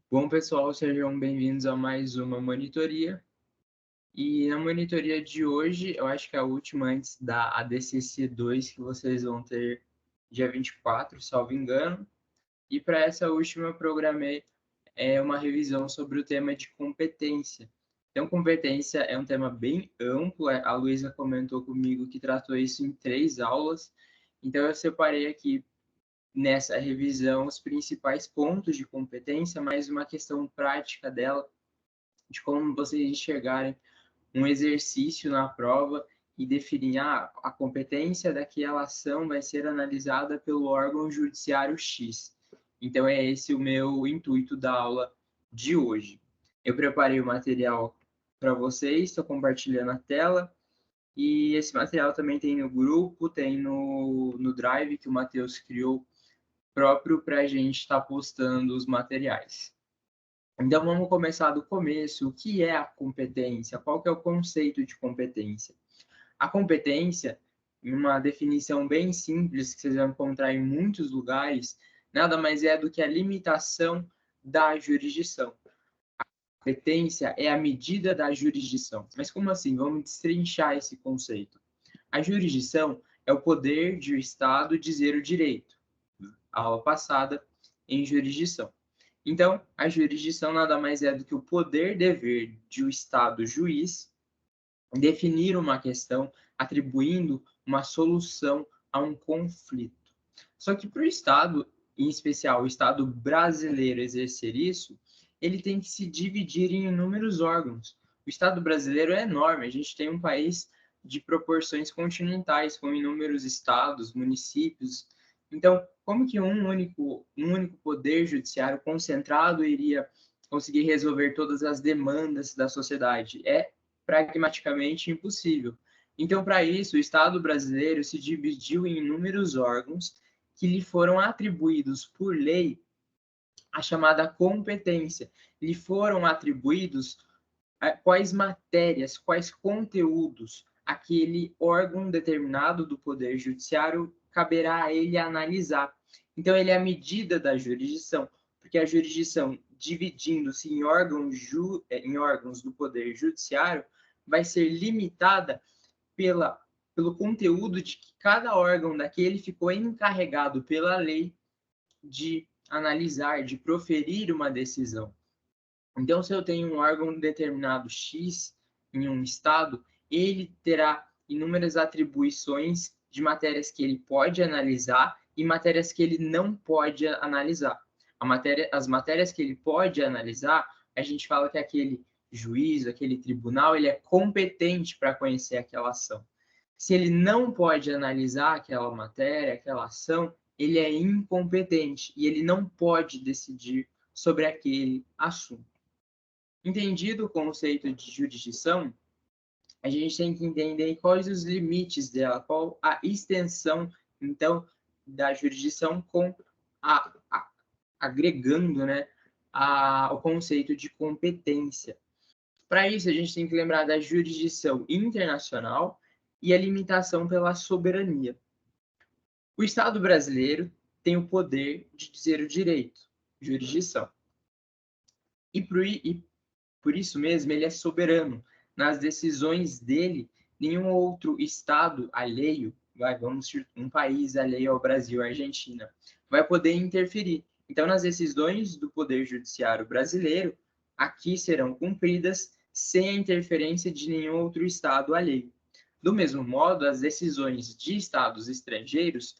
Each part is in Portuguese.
Bom, pessoal, sejam bem-vindos a mais uma monitoria. E na monitoria de hoje, eu acho que é a última antes da ADCC 2 que vocês vão ter dia 24, salvo engano. E para essa última, eu programei uma revisão sobre o tema de competência. Então, competência é um tema bem amplo, a Luísa comentou comigo que tratou isso em 3 aulas. Então, eu separei aqui nessa revisão os principais pontos de competência, mais uma questão prática dela, de como vocês enxergarem um exercício na prova e definir a competência daquela ação vai ser analisada pelo órgão judiciário X. Então, é esse o meu intuito da aula de hoje. Eu preparei o material para vocês, estou compartilhando a tela, e esse material também tem no grupo, tem no Drive que o Matheus criou próprio para a gente estar postando os materiais. Então, vamos começar do começo. O que é a competência? Qual que é o conceito de competência? A competência, em uma definição bem simples, que vocês vão encontrar em muitos lugares, nada mais é do que a limitação da jurisdição. A competência é a medida da jurisdição. Mas como assim? Vamos destrinchar esse conceito. A jurisdição é o poder de o Estado dizer o direito. A aula passada, em jurisdição. Então, a jurisdição nada mais é do que o poder-dever de o Estado juiz definir uma questão, atribuindo uma solução a um conflito. Só que para o Estado, em especial o Estado brasileiro, exercer isso, ele tem que se dividir em inúmeros órgãos. O Estado brasileiro é enorme, a gente tem um país de proporções continentais, com inúmeros estados, municípios. Então, como que um único poder judiciário concentrado iria conseguir resolver todas as demandas da sociedade? É pragmaticamente impossível. Então, para isso, o Estado brasileiro se dividiu em inúmeros órgãos que lhe foram atribuídos por lei a chamada competência. Lhe foram atribuídos quais matérias, quais conteúdos aquele órgão determinado do Poder Judiciário caberá a ele analisar. Então, ele é a medida da jurisdição, porque a jurisdição, dividindo-se em órgãos do Poder Judiciário, vai ser limitada pelo conteúdo de que cada órgão daquele ficou encarregado pela lei de analisar, de proferir uma decisão. Então, se eu tenho um órgão determinado X em um estado, ele terá inúmeras atribuições de matérias que ele pode analisar e matérias que ele não pode analisar. As matérias que ele pode analisar, a gente fala que aquele juiz, aquele tribunal, ele é competente para conhecer aquela ação. Se ele não pode analisar aquela matéria, aquela ação, ele é incompetente e ele não pode decidir sobre aquele assunto. Entendido o conceito de jurisdição, a gente tem que entender quais os limites dela, qual a extensão, então, da jurisdição agregando, né, o conceito de competência. Para isso, a gente tem que lembrar da jurisdição internacional e a limitação pela soberania. O Estado brasileiro tem o poder de dizer o direito, jurisdição. Por isso mesmo, ele é soberano. Nas decisões dele, nenhum outro Estado alheio, um país alheio ao Brasil, a Argentina, vai poder interferir. Então, nas decisões do Poder Judiciário brasileiro, aqui serão cumpridas sem a interferência de nenhum outro Estado alheio. Do mesmo modo, as decisões de Estados estrangeiros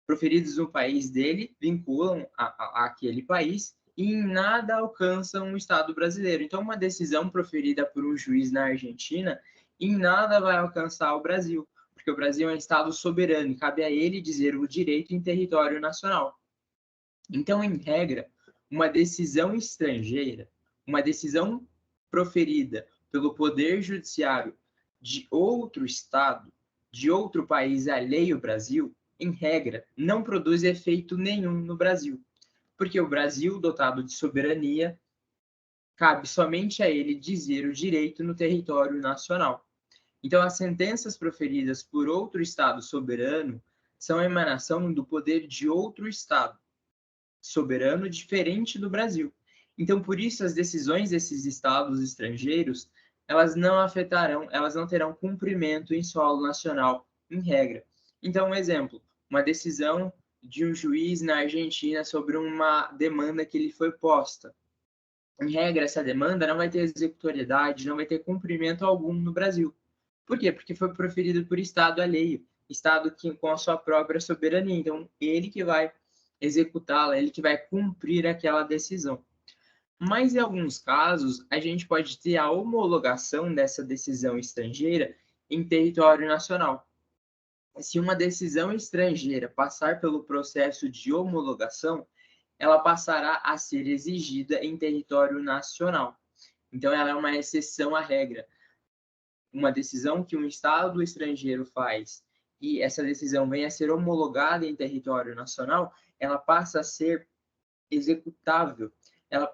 proferidas no país dele vinculam aquele país e em nada alcançam o Estado brasileiro. Então, uma decisão proferida por um juiz na Argentina em nada vai alcançar o Brasil, porque o Brasil é um Estado soberano e cabe a ele dizer o direito em território nacional. Então, em regra, uma decisão estrangeira, uma decisão proferida pelo Poder Judiciário de outro Estado, de outro país alheio ao Brasil, em regra, não produz efeito nenhum no Brasil, porque o Brasil, dotado de soberania, cabe somente a ele dizer o direito no território nacional. Então, as sentenças proferidas por outro Estado soberano são a emanação do poder de outro Estado soberano diferente do Brasil. Então, por isso, as decisões desses estados estrangeiros, elas não terão cumprimento em solo nacional, em regra. Então, um exemplo, uma decisão de um juiz na Argentina sobre uma demanda que lhe foi posta. Em regra, essa demanda não vai ter executoriedade, não vai ter cumprimento algum no Brasil. Por quê? Porque foi proferido por Estado alheio, Estado que, com a sua própria soberania. Então, ele que vai executá-la, ele que vai cumprir aquela decisão. Mas, em alguns casos, a gente pode ter a homologação dessa decisão estrangeira em território nacional. Se uma decisão estrangeira passar pelo processo de homologação, ela passará a ser exigida em território nacional. Então, ela é uma exceção à regra. Uma decisão que um Estado estrangeiro faz e essa decisão venha a ser homologada em território nacional, ela passa a ser executável, ela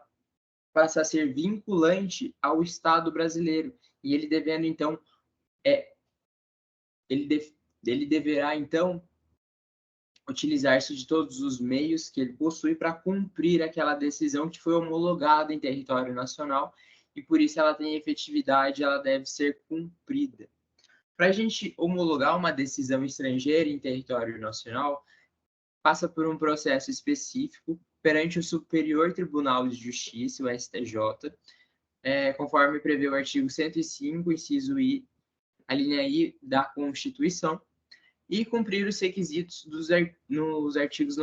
passa a ser vinculante ao Estado brasileiro. E ele devendo, então, ele deverá, então, utilizar-se de todos os meios que ele possui para cumprir aquela decisão que foi homologada em território nacional e por isso ela tem efetividade, ela deve ser cumprida. Para a gente homologar uma decisão estrangeira em território nacional, passa por um processo específico perante o Superior Tribunal de Justiça, o STJ, conforme prevê o artigo 105, inciso I, a linha I da Constituição, e cumprir os requisitos nos artigos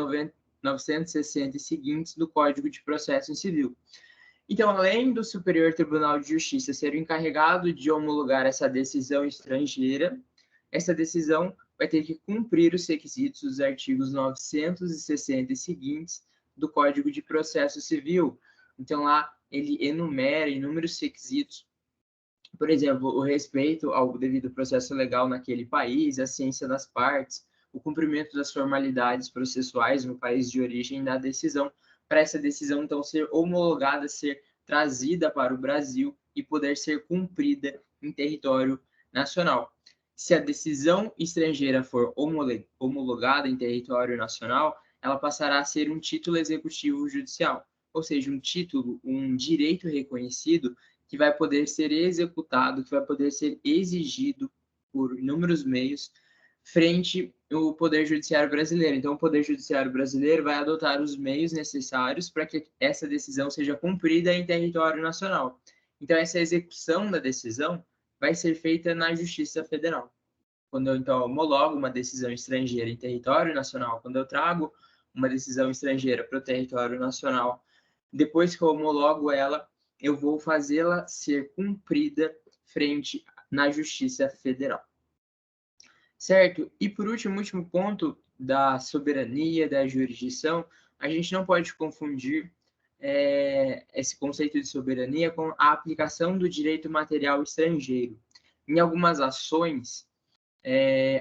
960 e seguintes do Código de Processo Civil. Então, além do Superior Tribunal de Justiça ser o encarregado de homologar essa decisão estrangeira, essa decisão vai ter que cumprir os requisitos dos artigos 960 e seguintes do Código de Processo Civil. Então, lá ele enumera inúmeros requisitos, por exemplo, o respeito ao devido processo legal naquele país, a ciência das partes, o cumprimento das formalidades processuais no país de origem da decisão, para essa decisão, então, ser homologada, ser trazida para o Brasil e poder ser cumprida em território nacional. Se a decisão estrangeira for homologada em território nacional, ela passará a ser um título executivo judicial, ou seja, um título, um direito reconhecido que vai poder ser executado, que vai poder ser exigido por inúmeros meios frente ao Poder Judiciário brasileiro. Então, o Poder Judiciário brasileiro vai adotar os meios necessários para que essa decisão seja cumprida em território nacional. Então, essa execução da decisão vai ser feita na Justiça Federal. Quando eu, então, homologo uma decisão estrangeira em território nacional, quando eu trago uma decisão estrangeira para o território nacional, depois que eu homologo ela, eu vou fazê-la ser cumprida frente na Justiça Federal. Certo? E por último, o último ponto da soberania, da jurisdição, a gente não pode confundir esse conceito de soberania com a aplicação do direito material estrangeiro. Em algumas ações,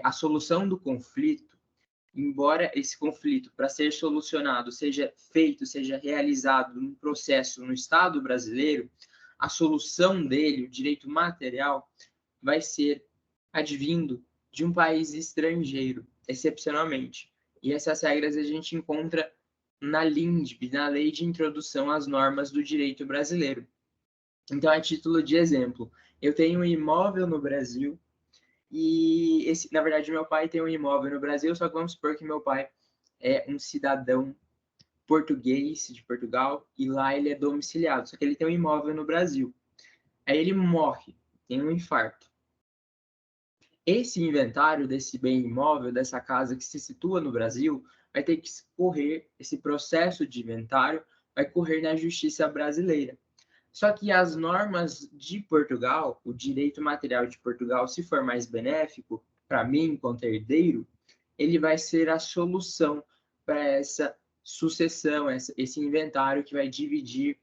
a solução do conflito, embora esse conflito, para ser solucionado, seja realizado num processo no Estado brasileiro, a solução dele, o direito material, vai ser advindo de um país estrangeiro, excepcionalmente. E essas regras a gente encontra na LINDB, na Lei de Introdução às Normas do Direito Brasileiro. Então, a título de exemplo, eu tenho um imóvel no Brasil e, na verdade, meu pai tem um imóvel no Brasil, só que vamos supor que meu pai é um cidadão português de Portugal e lá ele é domiciliado, só que ele tem um imóvel no Brasil. Aí ele morre, tem um infarto. Esse inventário desse bem imóvel, dessa casa que se situa no Brasil, vai ter que correr, esse processo de inventário vai correr na justiça brasileira. Só que as normas de Portugal, o direito material de Portugal, se for mais benéfico para mim, enquanto herdeiro, ele vai ser a solução para essa sucessão, esse inventário que vai dividir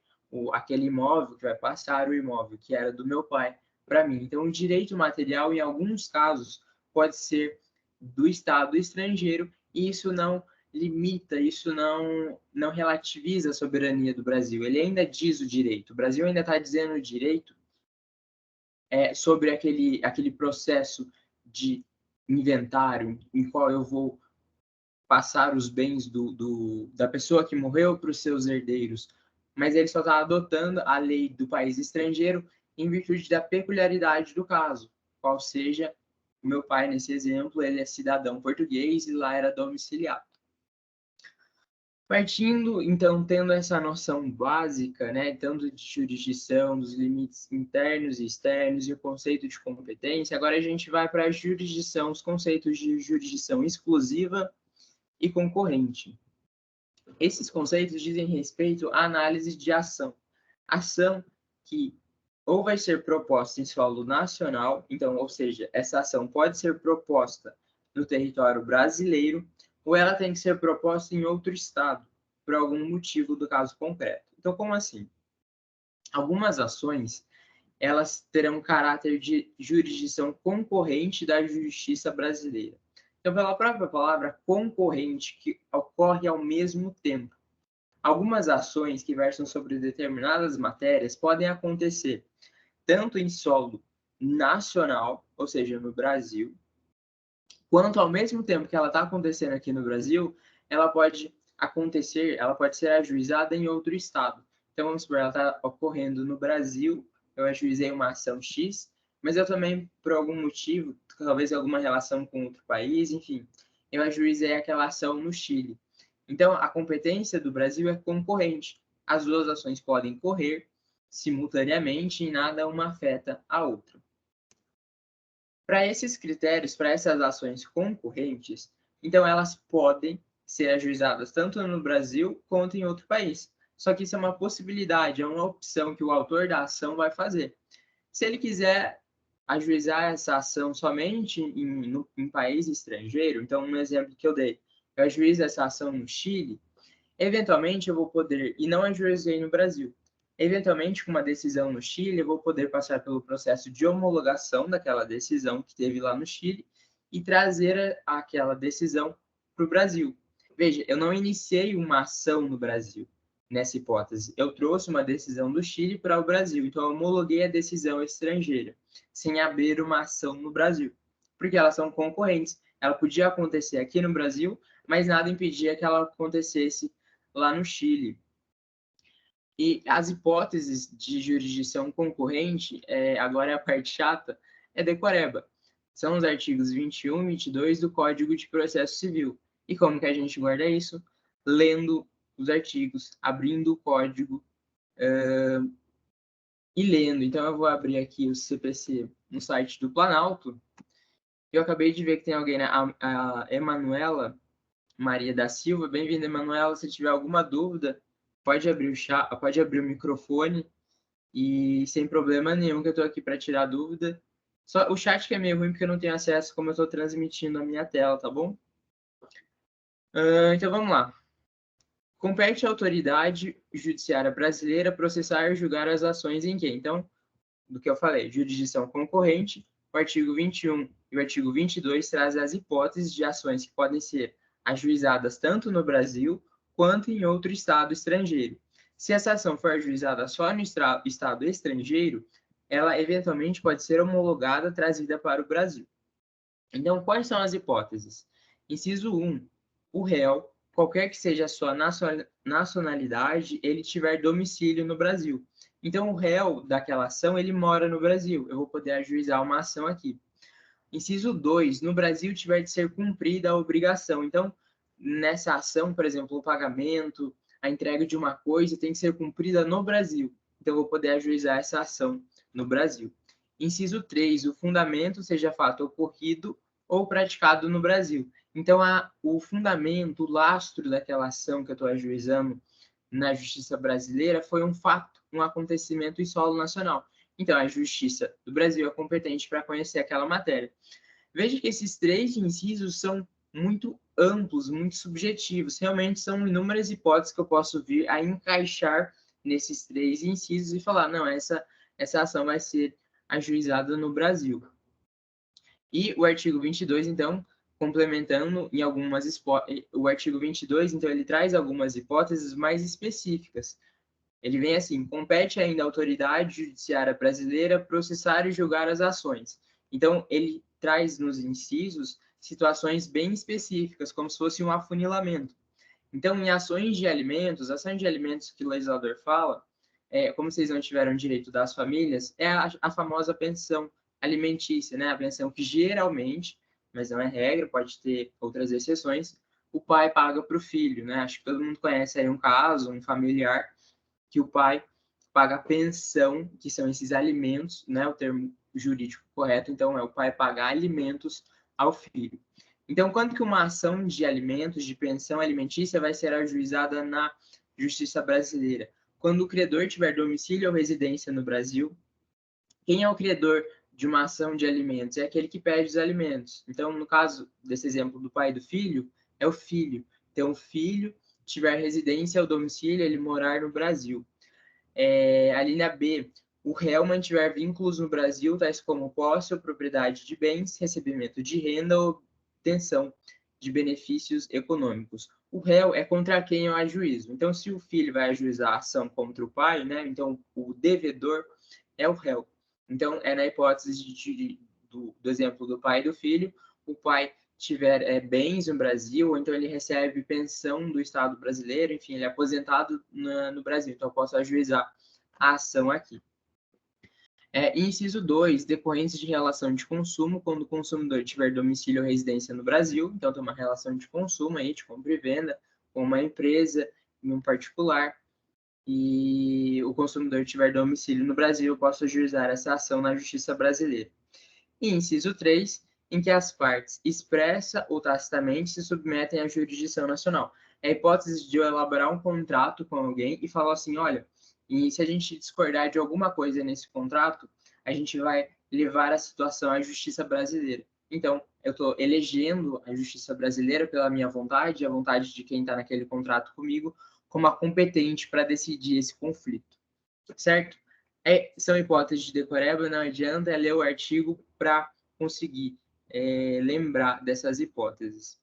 aquele imóvel, que vai passar o imóvel que era do meu pai para mim. Então, o direito material, em alguns casos, pode ser do Estado estrangeiro, e isso não limita, isso não relativiza a soberania do Brasil. Ele ainda diz o direito. O Brasil ainda está dizendo o direito sobre aquele processo de inventário em qual eu vou passar os bens da pessoa que morreu para os seus herdeiros, mas ele só está adotando a lei do país estrangeiro em virtude da peculiaridade do caso, qual seja, o meu pai, nesse exemplo, ele é cidadão português e lá era domiciliado. Partindo, então, tendo essa noção básica, né, tanto de jurisdição, dos limites internos e externos e o conceito de competência, agora a gente vai para a jurisdição, os conceitos de jurisdição exclusiva e concorrente. Esses conceitos dizem respeito à análise de ação. Ação que ou vai ser proposta em solo nacional, então, ou seja, essa ação pode ser proposta no território brasileiro, ou ela tem que ser proposta em outro estado, por algum motivo do caso concreto. Então, como assim? Algumas ações, elas terão caráter de jurisdição concorrente da justiça brasileira. Então, pela própria palavra concorrente, que ocorre ao mesmo tempo. Algumas ações que versam sobre determinadas matérias podem acontecer tanto em solo nacional, ou seja, no Brasil, quanto ao mesmo tempo que ela está acontecendo aqui no Brasil, ela pode ser ajuizada em outro estado. Então, vamos supor, ela está ocorrendo no Brasil, eu ajuizei uma ação X, mas eu também, por algum motivo, talvez alguma relação com outro país, enfim, eu ajuizei aquela ação no Chile. Então, a competência do Brasil é concorrente. As duas ações podem correr simultaneamente e nada uma afeta a outra. Para esses critérios, para essas ações concorrentes, então elas podem ser ajuizadas tanto no Brasil quanto em outro país. Só que isso é uma possibilidade, é uma opção que o autor da ação vai fazer. Se ele quiser ajuizar essa ação somente em país estrangeiro, então um exemplo que eu dei, eu ajuizo essa ação no Chile, eventualmente eu vou poder, e não ajuizei no Brasil, eventualmente com uma decisão no Chile, eu vou poder passar pelo processo de homologação daquela decisão que teve lá no Chile e trazer aquela decisão para o Brasil. Veja, eu não iniciei uma ação no Brasil, nessa hipótese. Eu trouxe uma decisão do Chile para o Brasil, então eu homologuei a decisão estrangeira, sem abrir uma ação no Brasil, porque elas são concorrentes. Ela podia acontecer aqui no Brasil, mas nada impedia que ela acontecesse lá no Chile. E as hipóteses de jurisdição concorrente, agora é a parte chata, é decoreba. São os artigos 21 e 22 do Código de Processo Civil. E como que a gente guarda isso? Lendo os artigos, abrindo o código e lendo. Então, eu vou abrir aqui o CPC no site do Planalto. Eu acabei de ver que tem alguém, né? A Emanuela Maria da Silva. Bem-vinda, Emanuela. Se tiver alguma dúvida, pode abrir o chat, pode abrir o microfone e sem problema nenhum que eu estou aqui para tirar dúvida. Só o chat que é meio ruim porque eu não tenho acesso como eu estou transmitindo a minha tela, tá bom? Então vamos lá. Compete à autoridade judiciária brasileira processar e julgar as ações em que? Então, do que eu falei, jurisdição concorrente, o artigo 21 e o artigo 22 trazem as hipóteses de ações que podem ser ajuizadas tanto no Brasil quanto em outro estado estrangeiro. Se essa ação for ajuizada só no estado estrangeiro, ela eventualmente pode ser homologada, trazida para o Brasil. Então, quais são as hipóteses? Inciso 1. O réu, qualquer que seja a sua nacionalidade, ele tiver domicílio no Brasil. Então, o réu daquela ação, ele mora no Brasil. Eu vou poder ajuizar uma ação aqui. Inciso 2. No Brasil, tiver de ser cumprida a obrigação. Então, nessa ação, por exemplo, o pagamento, a entrega de uma coisa tem que ser cumprida no Brasil. Então, eu vou poder ajuizar essa ação no Brasil. Inciso 3. O fundamento seja fato ocorrido ou praticado no Brasil. Então, o fundamento, o lastro daquela ação que eu estou ajuizando na justiça brasileira foi um fato, um acontecimento em solo nacional. Então, a justiça do Brasil é competente para conhecer aquela matéria. Veja que esses três incisos são muito amplos, muito subjetivos. Realmente são inúmeras hipóteses que eu posso vir a encaixar nesses três incisos e falar, não, essa ação vai ser ajuizada no Brasil. E o artigo 22, então, complementando em algumas o artigo 22, então, ele traz algumas hipóteses mais específicas. Ele vem assim: compete ainda à autoridade judiciária brasileira processar e julgar as ações. Então, ele traz nos incisos situações bem específicas, como se fosse um afunilamento. Então, em ações de alimentos, ações de alimentos que o legislador fala, como vocês não tiveram direito das famílias, é a famosa pensão alimentícia, né? A pensão que geralmente, mas não é regra, pode ter outras exceções, o pai paga para o filho, né? Acho que todo mundo conhece aí um caso, um familiar, que o pai paga a pensão, que são esses alimentos, né? O termo jurídico correto, então é o pai pagar alimentos ao filho. Então, quando que uma ação de alimentos, de pensão alimentícia, vai ser ajuizada na Justiça Brasileira? Quando o credor tiver domicílio ou residência no Brasil. Quem é o credor de uma ação de alimentos? É aquele que pede os alimentos. Então, no caso desse exemplo do pai e do filho, é o filho. Então, o filho tiver residência ou domicílio, ele morar no Brasil. A linha B, o réu mantiver vínculos no Brasil, tais como posse ou propriedade de bens, recebimento de renda ou obtenção de benefícios econômicos. O réu é contra quem eu ajuizo. Então, se o filho vai ajuizar a ação contra o pai, né? Então, o devedor é o réu. Então, é na hipótese do exemplo do pai e do filho, o pai tiver bens no Brasil, ou então ele recebe pensão do Estado brasileiro, enfim, ele é aposentado no Brasil, então eu posso ajuizar a ação aqui. Inciso 2, decorrência de relação de consumo, quando o consumidor tiver domicílio ou residência no Brasil, então tem uma relação de consumo aí, de compra e venda, com uma empresa e um particular, e o consumidor tiver domicílio no Brasil, eu posso ajuizar essa ação na Justiça Brasileira. E inciso 3, em que as partes, expressa ou tacitamente, se submetem à jurisdição nacional. É a hipótese de eu elaborar um contrato com alguém e falar assim, olha, e se a gente discordar de alguma coisa nesse contrato, a gente vai levar a situação à justiça brasileira. Então, eu estou elegendo a justiça brasileira pela minha vontade, a vontade de quem está naquele contrato comigo, como a competente para decidir esse conflito, certo? São hipóteses de decoreba, não adianta ler o artigo para conseguir lembrar dessas hipóteses.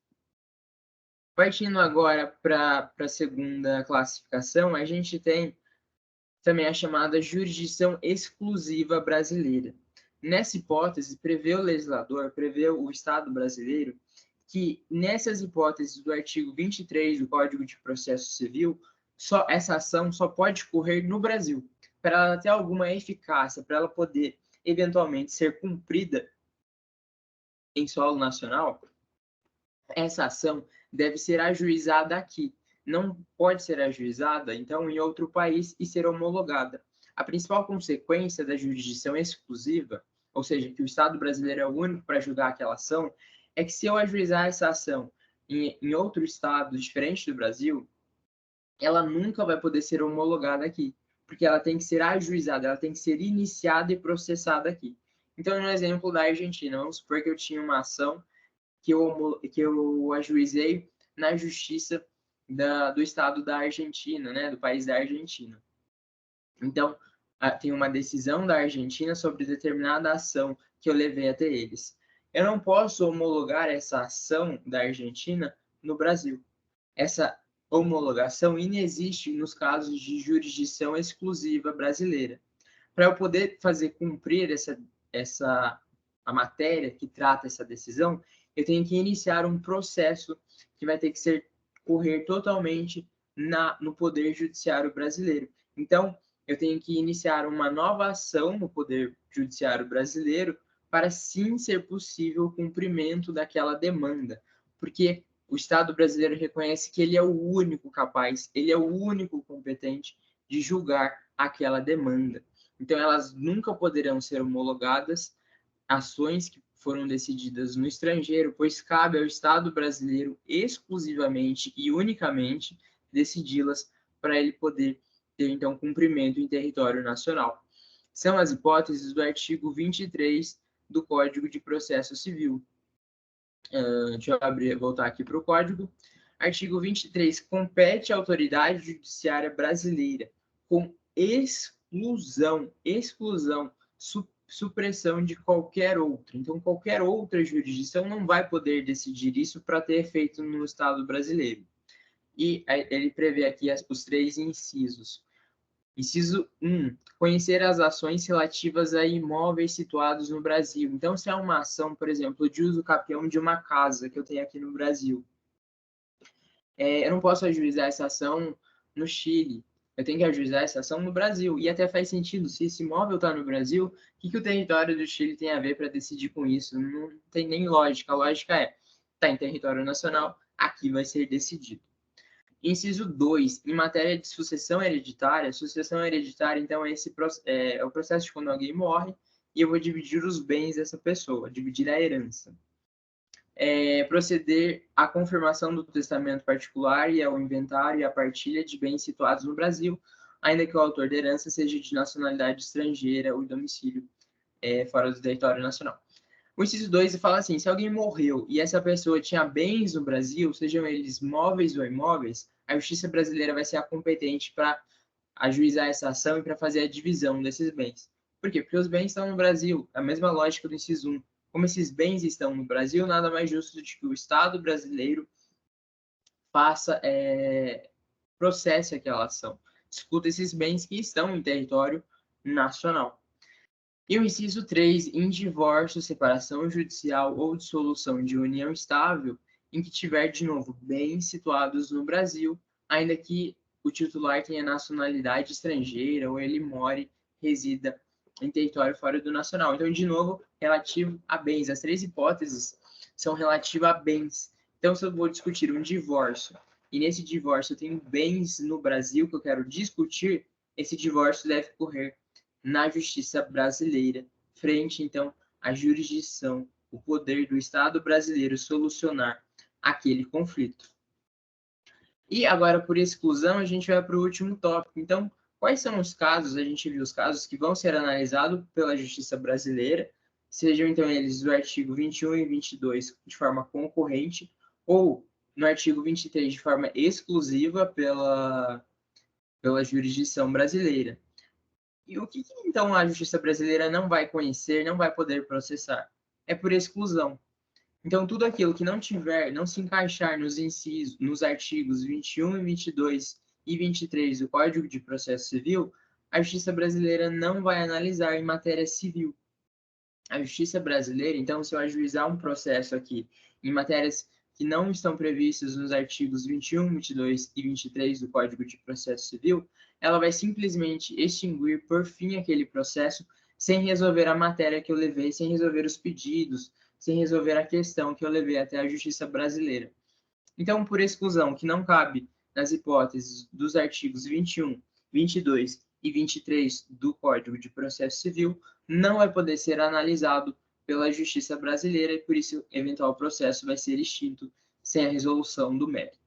Partindo agora para a segunda classificação, a gente tem também a chamada jurisdição exclusiva brasileira. Nessa hipótese, prevê o legislador, prevê o Estado brasileiro, que nessas hipóteses do artigo 23 do Código de Processo Civil, essa ação só pode correr no Brasil. Para ela ter alguma eficácia, para ela poder eventualmente ser cumprida em solo nacional, essa ação deve ser ajuizada aqui. Não pode ser ajuizada, então, em outro país e ser homologada. A principal consequência da jurisdição exclusiva, ou seja, que o Estado brasileiro é o único para julgar aquela ação, é que se eu ajuizar essa ação em outro estado diferente do Brasil, ela nunca vai poder ser homologada aqui, porque ela tem que ser ajuizada, ela tem que ser iniciada e processada aqui. Então, no exemplo da Argentina, vamos supor que eu tinha uma ação que eu ajuizei na justiça do estado da Argentina, né, do país da Argentina. Então, tem uma decisão da Argentina sobre determinada ação que eu levei até eles. Eu não posso homologar essa ação da Argentina no Brasil. Essa homologação inexiste nos casos de jurisdição exclusiva brasileira. Para eu poder fazer cumprir a matéria que trata essa decisão, eu tenho que iniciar um processo que vai ter que correr totalmente no Poder Judiciário brasileiro. Então, eu tenho que iniciar uma nova ação no Poder Judiciário brasileiro para sim ser possível o cumprimento daquela demanda, porque o Estado brasileiro reconhece que ele é o único capaz, ele é o único competente de julgar aquela demanda. Então, elas nunca poderão ser homologadas ações que foram decididas no estrangeiro, pois cabe ao Estado brasileiro exclusivamente e unicamente decidi-las para ele poder ter, então, cumprimento em território nacional. São as hipóteses do artigo 23 do Código de Processo Civil. Deixa eu voltar aqui para o Código. Artigo 23. Compete à autoridade judiciária brasileira, com exclusão, supressão de qualquer outra. Então, qualquer outra jurisdição não vai poder decidir isso para ter efeito no Estado brasileiro. E ele prevê aqui os 3 incisos. Inciso 1. Conhecer as ações relativas a imóveis situados no Brasil. Então, se é uma ação, por exemplo, de uso capião de uma casa que eu tenho aqui no Brasil, eu não posso ajuizar essa ação no Chile, eu tenho que ajuizar essa ação no Brasil. E até faz sentido, se esse imóvel está no Brasil, o que o território do Chile tem a ver para decidir com isso? Não tem nem lógica. A lógica é, está em território nacional, aqui vai ser decidido. Inciso 2, em matéria de sucessão hereditária, então, é o processo de quando alguém morre e eu vou dividir os bens dessa pessoa, dividir a herança. Proceder à confirmação do testamento particular e ao inventário e à partilha de bens situados no Brasil, ainda que o autor da herança seja de nacionalidade estrangeira ou domicílio fora do território nacional. O inciso 2 fala assim, se alguém morreu e essa pessoa tinha bens no Brasil, sejam eles móveis ou imóveis, a justiça brasileira vai ser a competente para ajuizar essa ação e para fazer a divisão desses bens. Por quê? Porque os bens estão no Brasil, a mesma lógica do inciso 1. Como esses bens estão no Brasil, nada mais justo do que o Estado brasileiro processe aquela ação, discuta esses bens que estão em território nacional. E o inciso 3, em divórcio, separação judicial ou dissolução de união estável, em que tiver, de novo, bens situados no Brasil, ainda que o titular tenha nacionalidade estrangeira ou ele resida em território fora do nacional. Então, de novo, relativo a bens. As três hipóteses são relativas a bens. Então, se eu vou discutir um divórcio, e nesse divórcio eu tenho bens no Brasil que eu quero discutir, esse divórcio deve ocorrer na justiça brasileira, frente, então, à jurisdição, o poder do Estado brasileiro solucionar aquele conflito. E agora, por exclusão, a gente vai para o último tópico. Então, quais são os casos? A gente viu os casos que vão ser analisados pela justiça brasileira, sejam, então, eles do artigo 21 e 22 de forma concorrente, ou no artigo 23 de forma exclusiva pela jurisdição brasileira. E o que, então, a justiça brasileira não vai conhecer, não vai poder processar? É por exclusão. Então, tudo aquilo que não se encaixar nos incisos, nos artigos 21 e 22 e 23 do Código de Processo Civil, a justiça brasileira não vai analisar em matéria civil. A justiça brasileira, então, se eu ajuizar um processo aqui em matérias que não estão previstas nos artigos 21, 22 e 23 do Código de Processo Civil, ela vai simplesmente extinguir por fim aquele processo sem resolver a matéria que eu levei, sem resolver os pedidos, sem resolver a questão que eu levei até a justiça brasileira. Então, por exclusão, que não cabe nas hipóteses dos artigos 21, 22 e 23 do Código de Processo Civil, não vai poder ser analisado pela justiça brasileira e, por isso, o eventual processo vai ser extinto sem a resolução do mérito.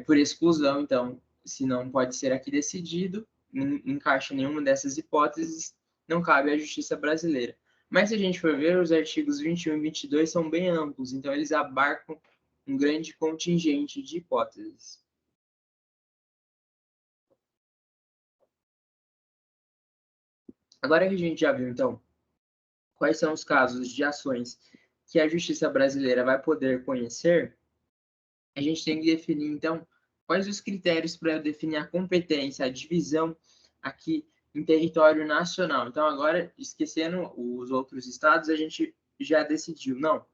Por exclusão, então, se não pode ser aqui decidido, não encaixa nenhuma dessas hipóteses, não cabe à justiça brasileira. Mas se a gente for ver, os artigos 21 e 22 são bem amplos, então eles abarcam um grande contingente de hipóteses. Agora que a gente já viu, então, quais são os casos de ações que a justiça brasileira vai poder conhecer, a gente tem que definir, então, quais os critérios para definir a competência, a divisão aqui em território nacional. Então, agora, esquecendo os outros estados, a gente já decidiu, não,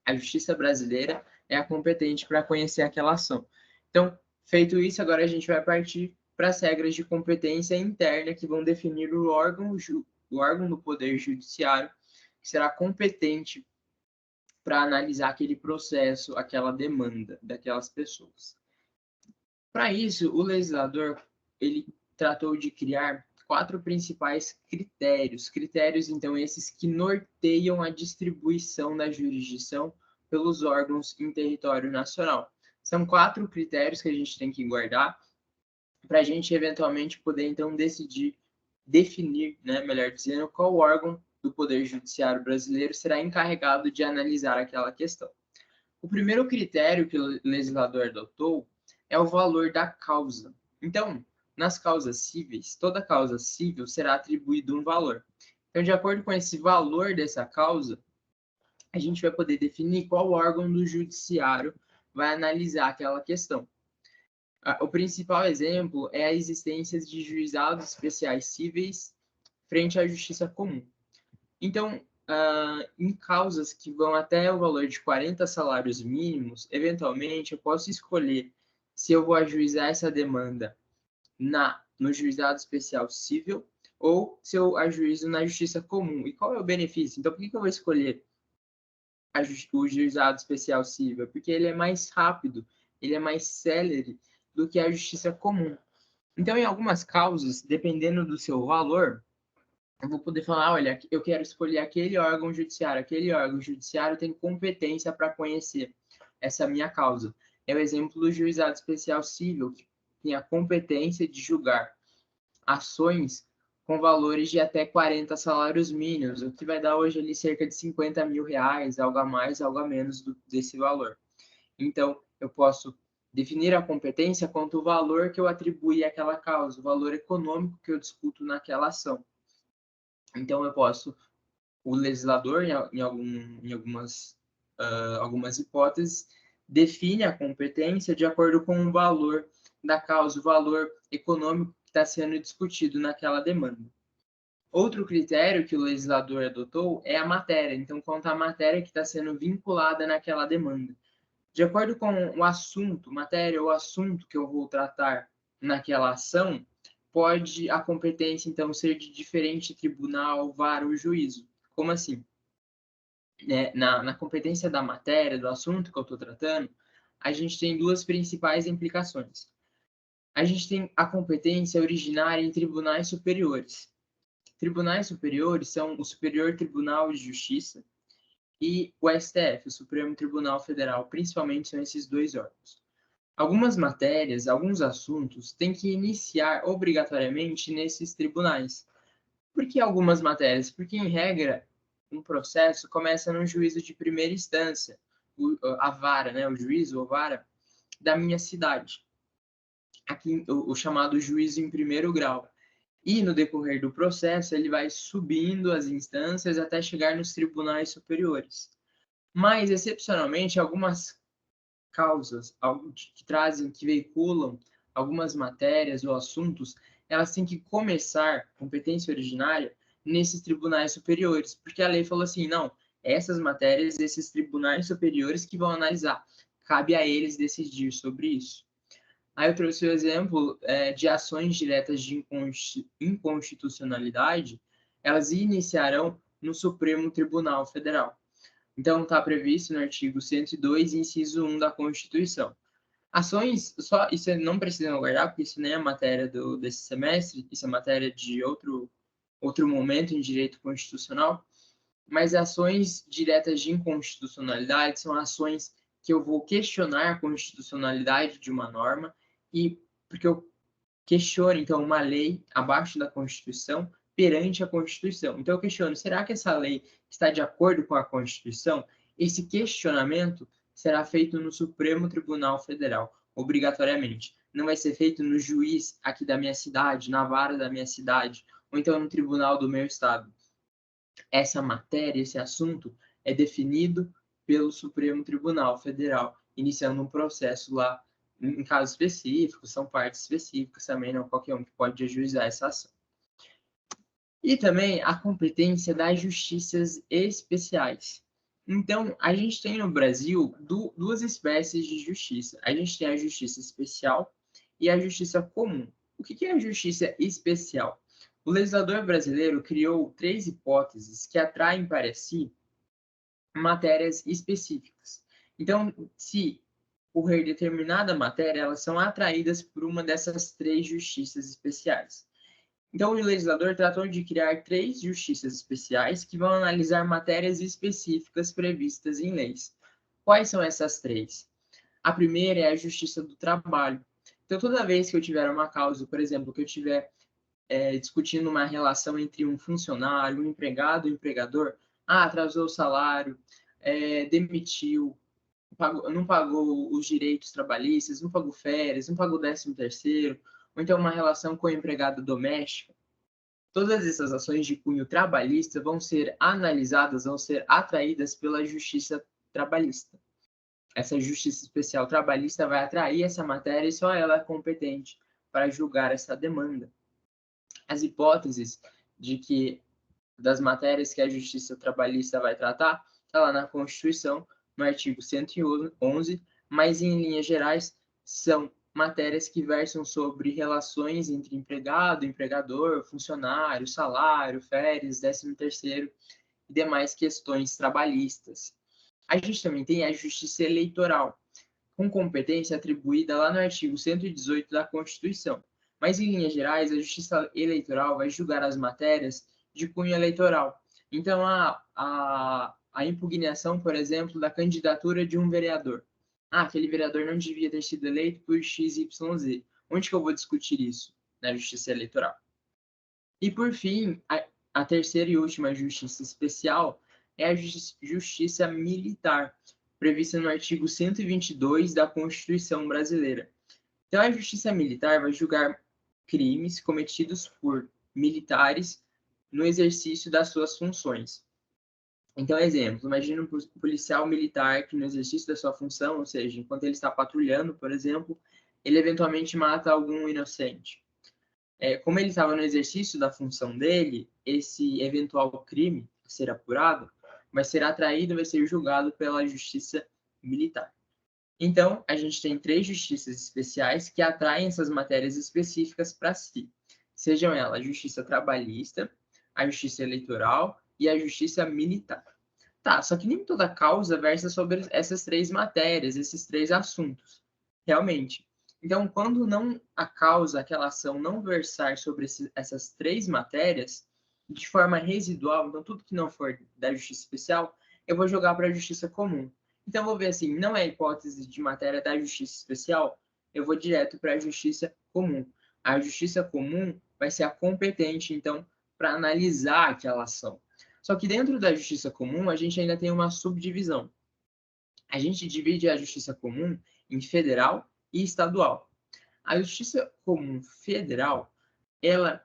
a justiça brasileira é a competente para conhecer aquela ação. Então, feito isso, agora a gente vai partir para as regras de competência interna que vão definir o órgão do Poder Judiciário que será competente para analisar aquele processo, aquela demanda daquelas pessoas. Para isso, o legislador ele tratou de criar 4 principais critérios, então, esses que norteiam a distribuição da jurisdição pelos órgãos em território nacional. São 4 critérios que a gente tem que guardar para a gente, eventualmente, poder, então, definir, né, melhor dizendo, qual órgão do Poder Judiciário brasileiro será encarregado de analisar aquela questão. O primeiro critério que o legislador adotou é o valor da causa. Então, nas causas cíveis, toda causa civil será atribuído um valor. Então, de acordo com esse valor dessa causa, a gente vai poder definir qual órgão do judiciário vai analisar aquela questão. O principal exemplo é a existência de juizados especiais cíveis frente à justiça comum. Então, em causas que vão até o valor de 40 salários mínimos, eventualmente eu posso escolher se eu vou ajuizar essa demanda no juizado especial civil ou se eu ajuizo na justiça comum. E qual é o benefício? Então, por que eu vou escolher o juizado especial civil? Porque ele é mais rápido, ele é mais célere do que a justiça comum. Então, em algumas causas, dependendo do seu valor, eu vou poder falar, olha, eu quero escolher aquele órgão judiciário tem competência para conhecer essa minha causa. É o exemplo do juizado especial civil, que tem a competência de julgar ações com valores de até 40 salários mínimos, o que vai dar hoje ali cerca de 50 mil reais, algo a mais, algo a menos desse valor. Então, eu posso definir a competência quanto o valor que eu atribuí àquela causa, o valor econômico que eu discuto naquela ação. Então, o legislador, em algumas hipóteses, define a competência de acordo com o valor da causa, o valor econômico que está sendo discutido naquela demanda. Outro critério que o legislador adotou é a matéria. Então, quanto à matéria que está sendo vinculada naquela demanda. De acordo com o assunto, matéria ou assunto que eu vou tratar naquela ação, pode a competência, então, ser de diferente tribunal, vara ou juízo. Como assim? Na competência da matéria, do assunto que eu estou tratando, a gente tem duas principais implicações. A gente tem a competência originária em tribunais superiores. Tribunais superiores são o Superior Tribunal de Justiça e o STF, o Supremo Tribunal Federal, principalmente são esses dois órgãos. Algumas matérias, alguns assuntos têm que iniciar obrigatoriamente nesses tribunais. Por que algumas matérias? Porque, em regra, um processo começa num juízo de primeira instância, a vara, né, o juízo ou vara da minha cidade, aqui o chamado juízo em primeiro grau. E no decorrer do processo, ele vai subindo as instâncias até chegar nos tribunais superiores. Mas, excepcionalmente, algumas causas que veiculam algumas matérias ou assuntos, elas têm que começar, competência originária, nesses tribunais superiores, porque a lei falou assim, não, essas matérias, esses tribunais superiores que vão analisar, cabe a eles decidir sobre isso. Aí eu trouxe o exemplo de ações diretas de inconstitucionalidade, elas iniciarão no Supremo Tribunal Federal. Então, está previsto no artigo 102, inciso 1 da Constituição. Ações, só isso não precisa aguardar, porque isso nem é matéria desse semestre, isso é matéria de outro momento em direito constitucional, mas ações diretas de inconstitucionalidade são ações que eu vou questionar a constitucionalidade de uma norma e porque eu questiono, então, uma lei abaixo da Constituição perante a Constituição. Então, eu questiono, será que essa lei está de acordo com a Constituição? Esse questionamento será feito no Supremo Tribunal Federal, obrigatoriamente. Não vai ser feito no juiz aqui da minha cidade, na vara da minha cidade, ou então no tribunal do meu estado. Essa matéria, esse assunto, é definido pelo Supremo Tribunal Federal, iniciando um processo lá em casos específicos, são partes específicas também, não qualquer um que pode ajuizar essa ação. E também a competência das justiças especiais. Então, a gente tem no Brasil duas espécies de justiça. A gente tem a justiça especial e a justiça comum. O que é a justiça especial? O legislador brasileiro criou 3 hipóteses que atraem para si matérias específicas. Então, se ocorrer determinada matéria, elas são atraídas por uma dessas 3 justiças especiais. Então, o legislador tratou de criar 3 justiças especiais que vão analisar matérias específicas previstas em leis. Quais são essas 3? A primeira é a justiça do trabalho. Então, toda vez que eu tiver uma causa, por exemplo, que eu tiver discutindo uma relação entre um funcionário, um empregado e um empregador, atrasou o salário, demitiu, não pagou os direitos trabalhistas, não pagou férias, não pagou 13º, ou então uma relação com a empregada doméstica. Todas essas ações de cunho trabalhista vão ser analisadas, vão ser atraídas pela justiça trabalhista. Essa justiça especial trabalhista vai atrair essa matéria e só ela é competente para julgar essa demanda. As hipóteses de que das matérias que a Justiça Trabalhista vai tratar está lá na Constituição, no artigo 111, mas em linhas gerais são matérias que versam sobre relações entre empregado, empregador, funcionário, salário, férias, 13º e demais questões trabalhistas. A gente também tem a Justiça Eleitoral, com competência atribuída lá no artigo 118 da Constituição. Mas, em linhas gerais, a Justiça Eleitoral vai julgar as matérias de cunho eleitoral. Então, a impugnação, por exemplo, da candidatura de um vereador. Aquele vereador não devia ter sido eleito por XYZ. Onde que eu vou discutir isso? Na Justiça Eleitoral. E, por fim, a terceira e última justiça especial é a Justiça Militar, prevista no artigo 122 da Constituição Brasileira. Então, a Justiça Militar vai julgar crimes cometidos por militares no exercício das suas funções. Então, exemplo, imagina um policial militar que no exercício da sua função, ou seja, enquanto ele está patrulhando, por exemplo, ele eventualmente mata algum inocente. Como ele estava no exercício da função dele, esse eventual crime a ser apurado vai ser atraído, vai ser julgado pela Justiça Militar. Então, a gente tem 3 justiças especiais que atraem essas matérias específicas para si, sejam elas a Justiça Trabalhista, a Justiça Eleitoral e a Justiça Militar. Tá, só que nem toda causa versa sobre essas 3 matérias, esses 3 assuntos, realmente. Então, quando não a causa, aquela ação não versar sobre essas 3 matérias, de forma residual, então tudo que não for da Justiça Especial, eu vou jogar para a Justiça Comum. Então, vou ver assim, não é hipótese de matéria da Justiça Especial, eu vou direto para a Justiça Comum. A Justiça Comum vai ser a competente, então, para analisar aquela ação. Só que dentro da Justiça Comum, a gente ainda tem uma subdivisão. A gente divide a Justiça Comum em federal e estadual. A Justiça Comum Federal, ela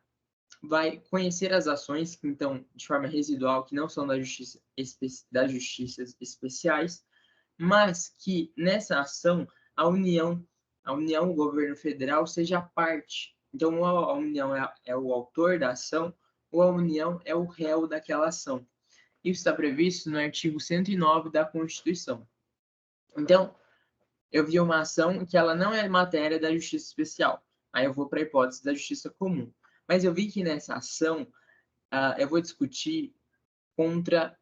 vai conhecer as ações, então, de forma residual, que não são das justiças especiais, mas que nessa ação a União, o governo federal, seja parte. Então, ou a União é o autor da ação, ou a União é o réu daquela ação. Isso está previsto no artigo 109 da Constituição. Então, eu vi uma ação que ela não é matéria da Justiça Especial. Aí eu vou para a hipótese da Justiça Comum. Mas eu vi que nessa ação eu vou discutir contra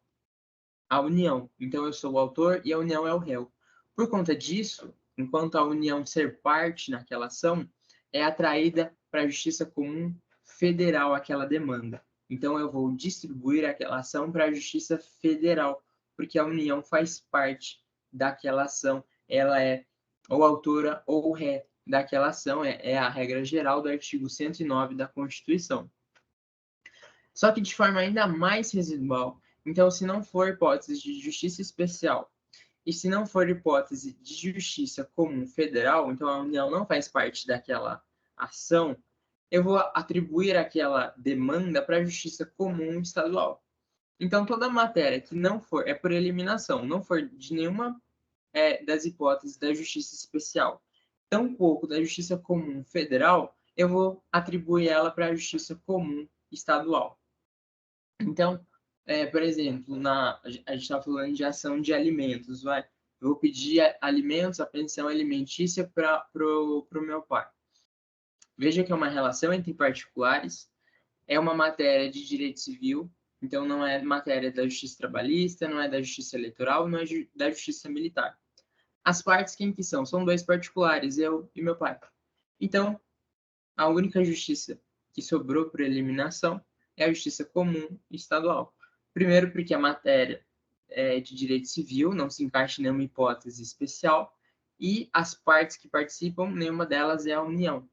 a União. Então, eu sou o autor e a União é o réu. Por conta disso, enquanto a União ser parte naquela ação, é atraída para a Justiça Comum Federal aquela demanda. Então, eu vou distribuir aquela ação para a Justiça Federal, porque a União faz parte daquela ação. Ela é ou autora ou ré daquela ação. É a regra geral do artigo 109 da Constituição. Só que de forma ainda mais residual. Então, se não for hipótese de justiça especial e se não for hipótese de justiça comum federal, então a União não faz parte daquela ação, eu vou atribuir aquela demanda para a justiça comum estadual. Então, toda matéria que não for, é por eliminação, não for de nenhuma das hipóteses da justiça especial, tampouco da justiça comum federal, eu vou atribuir ela para a justiça comum estadual. Então, por exemplo, a gente está falando de ação de alimentos, vai. Eu vou pedir alimentos, a pensão alimentícia para o meu pai. Veja que é uma relação entre particulares, é uma matéria de direito civil, então não é matéria da justiça trabalhista, não é da justiça eleitoral, não é da justiça militar. As partes quem que são? São 2 particulares, eu e meu pai. Então, a única justiça que sobrou por eliminação é a justiça comum estadual. Primeiro, porque a matéria é de direito civil, não se encaixa em nenhuma hipótese especial, e as partes que participam, nenhuma delas é a União.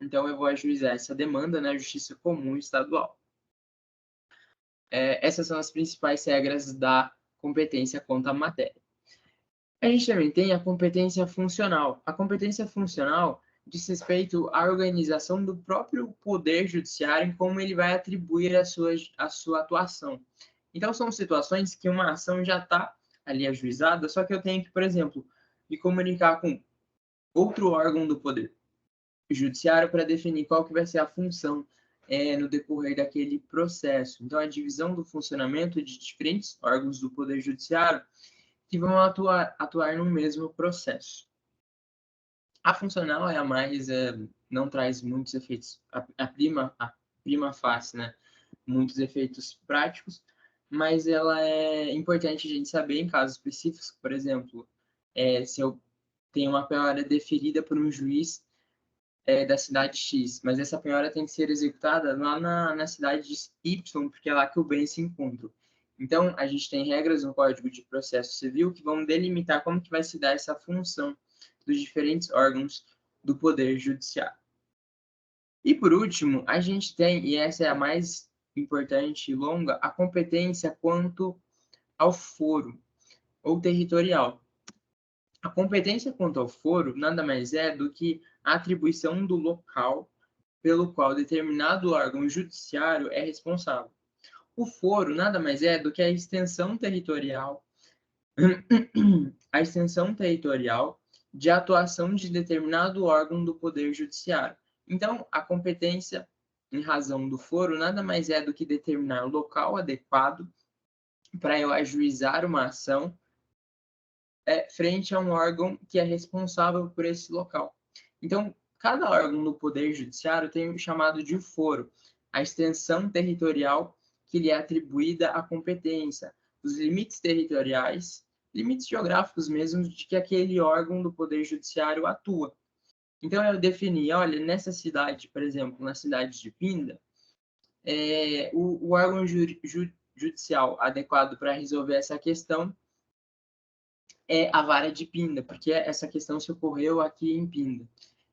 Então, eu vou ajuizar essa demanda na justiça comum estadual. Essas são as principais regras da competência quanto à matéria. A gente também tem a competência funcional. A competência funcional diz respeito à organização do próprio poder judiciário em como ele vai atribuir a sua atuação. Então, são situações que uma ação já está ali ajuizada, só que eu tenho que, por exemplo, me comunicar com outro órgão do poder judiciário para definir qual que vai ser a função no decorrer daquele processo. Então, a divisão do funcionamento de diferentes órgãos do Poder Judiciário que vão atuar no mesmo processo. A funcional é a mais, não traz muitos efeitos, a prima facie, né? Muitos efeitos práticos, mas ela é importante a gente saber em casos específicos, por exemplo, se eu tenho uma penhora deferida por um juiz da cidade X, mas essa penhora tem que ser executada lá na cidade Y, porque é lá que o bem se encontra. Então, a gente tem regras no Código de Processo Civil que vão delimitar como que vai se dar essa função dos diferentes órgãos do Poder Judiciário. E, por último, a gente tem, e essa é a mais importante e longa, a competência quanto ao foro ou territorial. A competência quanto ao foro nada mais é do que a atribuição do local pelo qual determinado órgão judiciário é responsável. O foro nada mais é do que a extensão territorial de atuação de determinado órgão do Poder Judiciário. Então, a competência em razão do foro nada mais é do que determinar o local adequado para eu ajuizar uma ação frente a um órgão que é responsável por esse local. Então, cada órgão do Poder Judiciário tem o chamado de foro, a extensão territorial que lhe é atribuída à competência, os limites territoriais, limites geográficos mesmo, de que aquele órgão do Poder Judiciário atua. Então, eu defini, olha, nessa cidade, por exemplo, na cidade de Pinda, o órgão judicial adequado para resolver essa questão é a vara de Pinda, porque essa questão se ocorreu aqui em Pinda.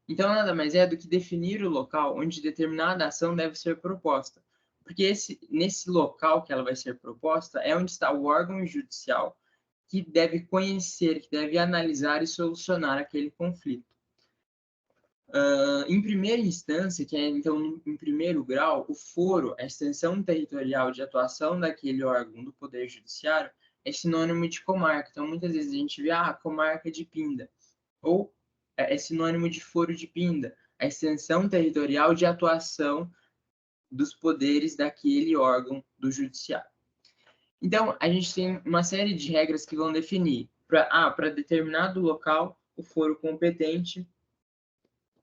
Então, nada mais é do que definir o local onde determinada ação deve ser proposta. Porque nesse local que ela vai ser proposta é onde está o órgão judicial que deve conhecer, que deve analisar e solucionar aquele conflito. Em primeira instância, que é então em primeiro grau, o foro, a extensão territorial de atuação daquele órgão do Poder Judiciário, é sinônimo de comarca. Então, muitas vezes a gente vê a comarca de Pinda, ou é sinônimo de foro de Pinda, a extensão territorial de atuação dos poderes daquele órgão do Judiciário. Então, a gente tem uma série de regras que vão definir, para determinado local, o foro competente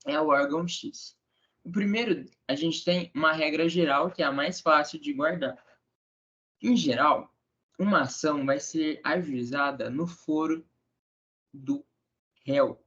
é o órgão X. O primeiro, a gente tem uma regra geral, que é a mais fácil de guardar. Em geral, uma ação vai ser ajuizada no foro do réu.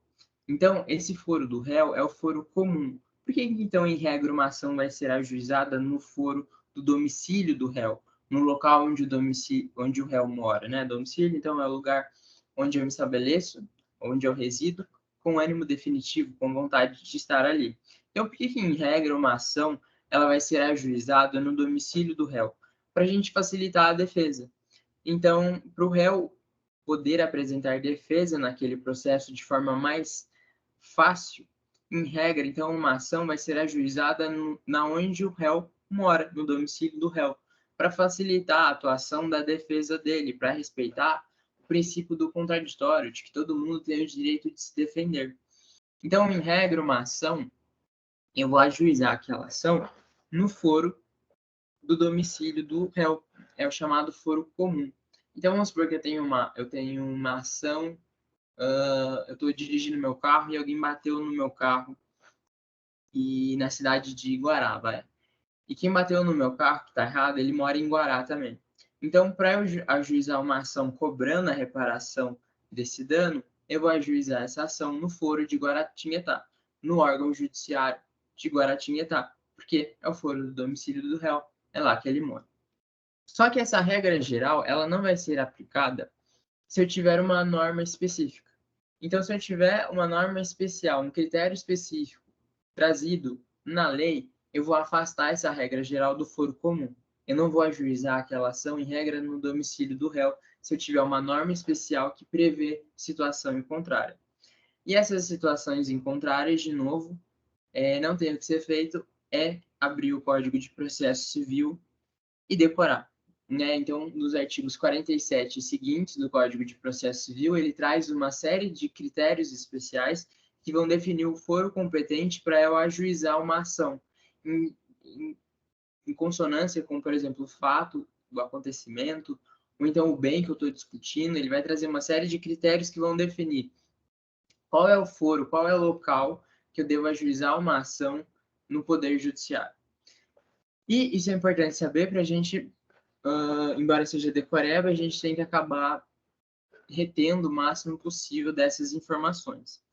Então, esse foro do réu é o foro comum. Por que, então, em regra, uma ação vai ser ajuizada no foro do domicílio do réu? No local onde o réu mora, né? Domicílio, então, é o lugar onde eu me estabeleço, onde eu resido, com ânimo definitivo, com vontade de estar ali. Então, por que, em regra, uma ação ela vai ser ajuizada no domicílio do réu? Para a gente facilitar a defesa. Então, para o réu poder apresentar defesa naquele processo de forma mais fácil, em regra, então, uma ação vai ser ajuizada na onde o réu mora, no domicílio do réu, para facilitar a atuação da defesa dele, para respeitar o princípio do contraditório, de que todo mundo tem o direito de se defender. Então, em regra, uma ação, eu vou ajuizar aquela ação no foro do domicílio do réu, é o chamado foro comum. Então, vamos supor que eu tenho uma ação, eu estou dirigindo meu carro e alguém bateu no meu carro e na cidade de Guará, vai. E quem bateu no meu carro, que está errado, ele mora em Guará também. Então, para eu ajuizar uma ação cobrando a reparação desse dano, eu vou ajuizar essa ação no foro de Guaratinguetá, no órgão judiciário de Guaratinguetá, porque é o foro do domicílio do réu, é lá que ele mora. Só que essa regra geral, ela não vai ser aplicada se eu tiver uma norma específica. Então, se eu tiver uma norma especial, um critério específico trazido na lei, eu vou afastar essa regra geral do foro comum. Eu não vou ajuizar aquela ação em regra no domicílio do réu se eu tiver uma norma especial que prevê situação em contrária. E essas situações em contrárias, de novo, não tem o que ser feito, é abrir o Código de Processo Civil e decorar. Né? Então, nos artigos 47 e seguintes do Código de Processo Civil, ele traz uma série de critérios especiais que vão definir o foro competente para eu ajuizar uma ação em consonância com, por exemplo, o fato, o acontecimento, ou então o bem que eu estou discutindo. Ele vai trazer uma série de critérios que vão definir qual é o foro, qual é o local que eu devo ajuizar uma ação no Poder Judiciário. E isso é importante saber para a gente, embora seja decoreba, a gente tem que acabar retendo o máximo possível dessas informações.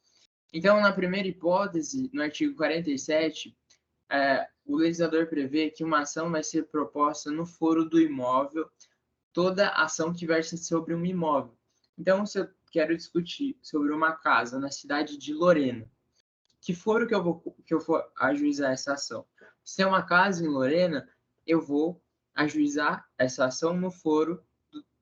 Então, na primeira hipótese, no artigo 47, o legislador prevê que uma ação vai ser proposta no foro do imóvel, toda ação que versa sobre um imóvel. Então, se eu quero discutir sobre uma casa na cidade de Lorena, que foro que eu for ajuizar essa ação? Se é uma casa em Lorena, eu vou ajuizar essa ação no foro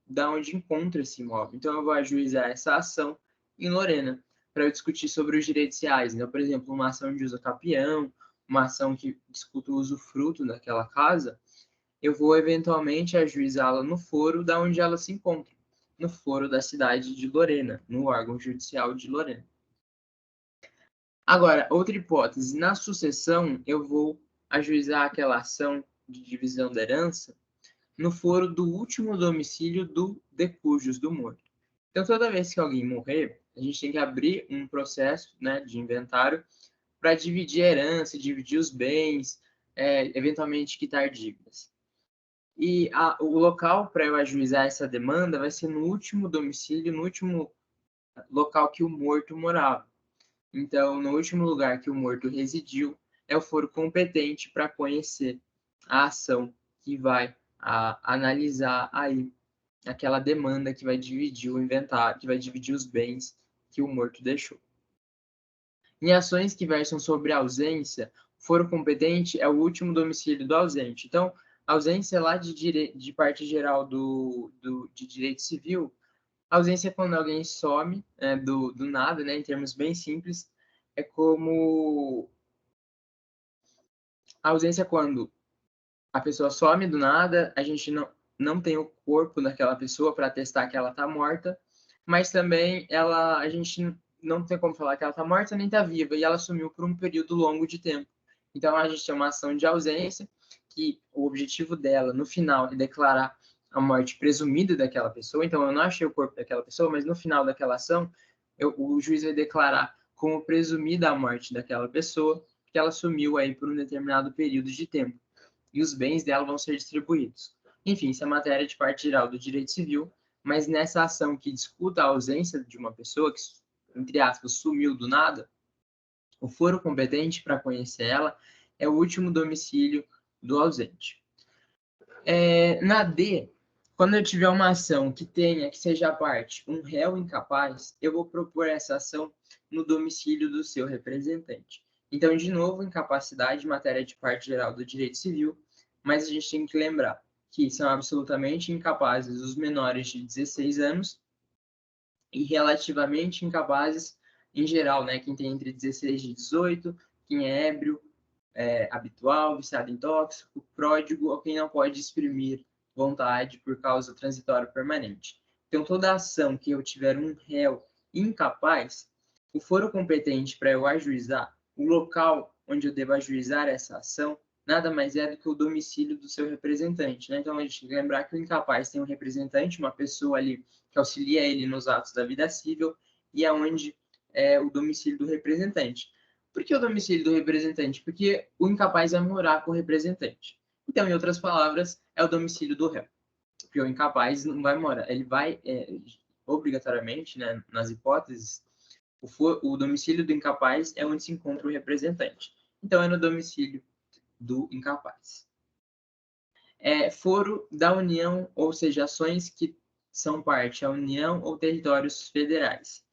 da onde encontra esse imóvel. Então, eu vou ajuizar essa ação em Lorena, para eu discutir sobre os direitos reais. Então, por exemplo, uma ação de uso capião, uma ação que discuta o usufruto daquela casa, eu vou eventualmente ajuizá-la no foro da onde ela se encontra, no foro da cidade de Lorena, no órgão judicial de Lorena. Agora, outra hipótese, na sucessão, eu vou ajuizar aquela ação de divisão da herança no foro do último domicílio de cujos do morto. Então, toda vez que alguém morrer, a gente tem que abrir um processo, né, de inventário para dividir a herança, dividir os bens, eventualmente quitar dívidas. E o local para eu ajuizar essa demanda vai ser no último domicílio, no último local que o morto morava. Então, no último lugar que o morto residiu, é o foro competente para conhecer a ação que vai analisar aí aquela demanda que vai dividir o inventário, que vai dividir os bens que o morto deixou. Em ações que versam sobre ausência, o foro competente é o último domicílio do ausente. Então, ausência lá de parte geral de direito civil, ausência é quando alguém some do nada, né, em termos bem simples, é como a ausência é quando a pessoa some do nada, a gente não tem o corpo daquela pessoa para atestar que ela está morta, mas também a gente não tem como falar que ela está morta nem está viva, e ela sumiu por um período longo de tempo. Então, a gente tem uma ação de ausência, que o objetivo dela, no final, é declarar a morte presumida daquela pessoa. Então, eu não achei o corpo daquela pessoa, mas no final daquela ação, o juiz vai declarar como presumida a morte daquela pessoa, que ela sumiu aí por um determinado período de tempo, e os bens dela vão ser distribuídos. Enfim, isso é matéria de parte geral do direito civil, mas nessa ação que discuta a ausência de uma pessoa que, entre aspas, sumiu do nada, o foro competente para conhecer ela é o último domicílio do ausente. Na D, quando eu tiver uma ação que seja a parte um réu incapaz, eu vou propor essa ação no domicílio do seu representante. Então, de novo, incapacidade, matéria de parte geral do direito civil, mas a gente tem que lembrar que são absolutamente incapazes os menores de 16 anos e relativamente incapazes em geral, né? Quem tem entre 16 e 18, quem é ébrio, habitual, viciado em tóxico, pródigo ou quem não pode exprimir vontade por causa transitória permanente. Então, toda ação que eu tiver um réu incapaz, o foro competente para eu ajuizar, o local onde eu devo ajuizar essa ação, nada mais é do que o domicílio do seu representante, né? Então, a gente tem que lembrar que o incapaz tem um representante, uma pessoa ali que auxilia ele nos atos da vida civil, e aonde é o domicílio do representante. Por que o domicílio do representante? Porque o incapaz vai morar com o representante. Então, em outras palavras, é o domicílio do réu. Porque o incapaz não vai morar, ele vai, obrigatoriamente, né, nas hipóteses, o domicílio do incapaz é onde se encontra o representante. Então, é no domicílio do incapaz. Foro da União, ou seja, ações que são parte da União ou territórios federais.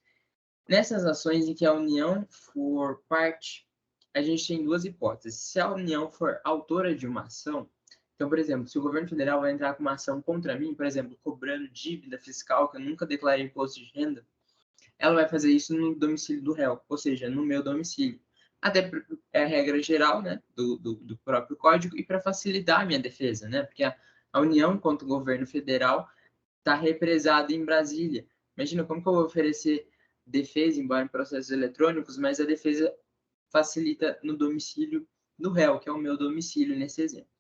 Nessas ações em que a União for parte, a gente tem duas hipóteses. Se a União for autora de uma ação, então, por exemplo, se o governo federal vai entrar com uma ação contra mim, por exemplo, cobrando dívida fiscal que eu nunca declarei imposto de renda, ela vai fazer isso no domicílio do réu, ou seja, no meu domicílio. Até é a regra geral, né, do próprio código, e para facilitar a minha defesa, né, porque a União, quanto o governo federal, está represada em Brasília. Imagina como que eu vou oferecer defesa, embora em processos eletrônicos, mas a defesa facilita no domicílio do réu, que é o meu domicílio nesse exemplo.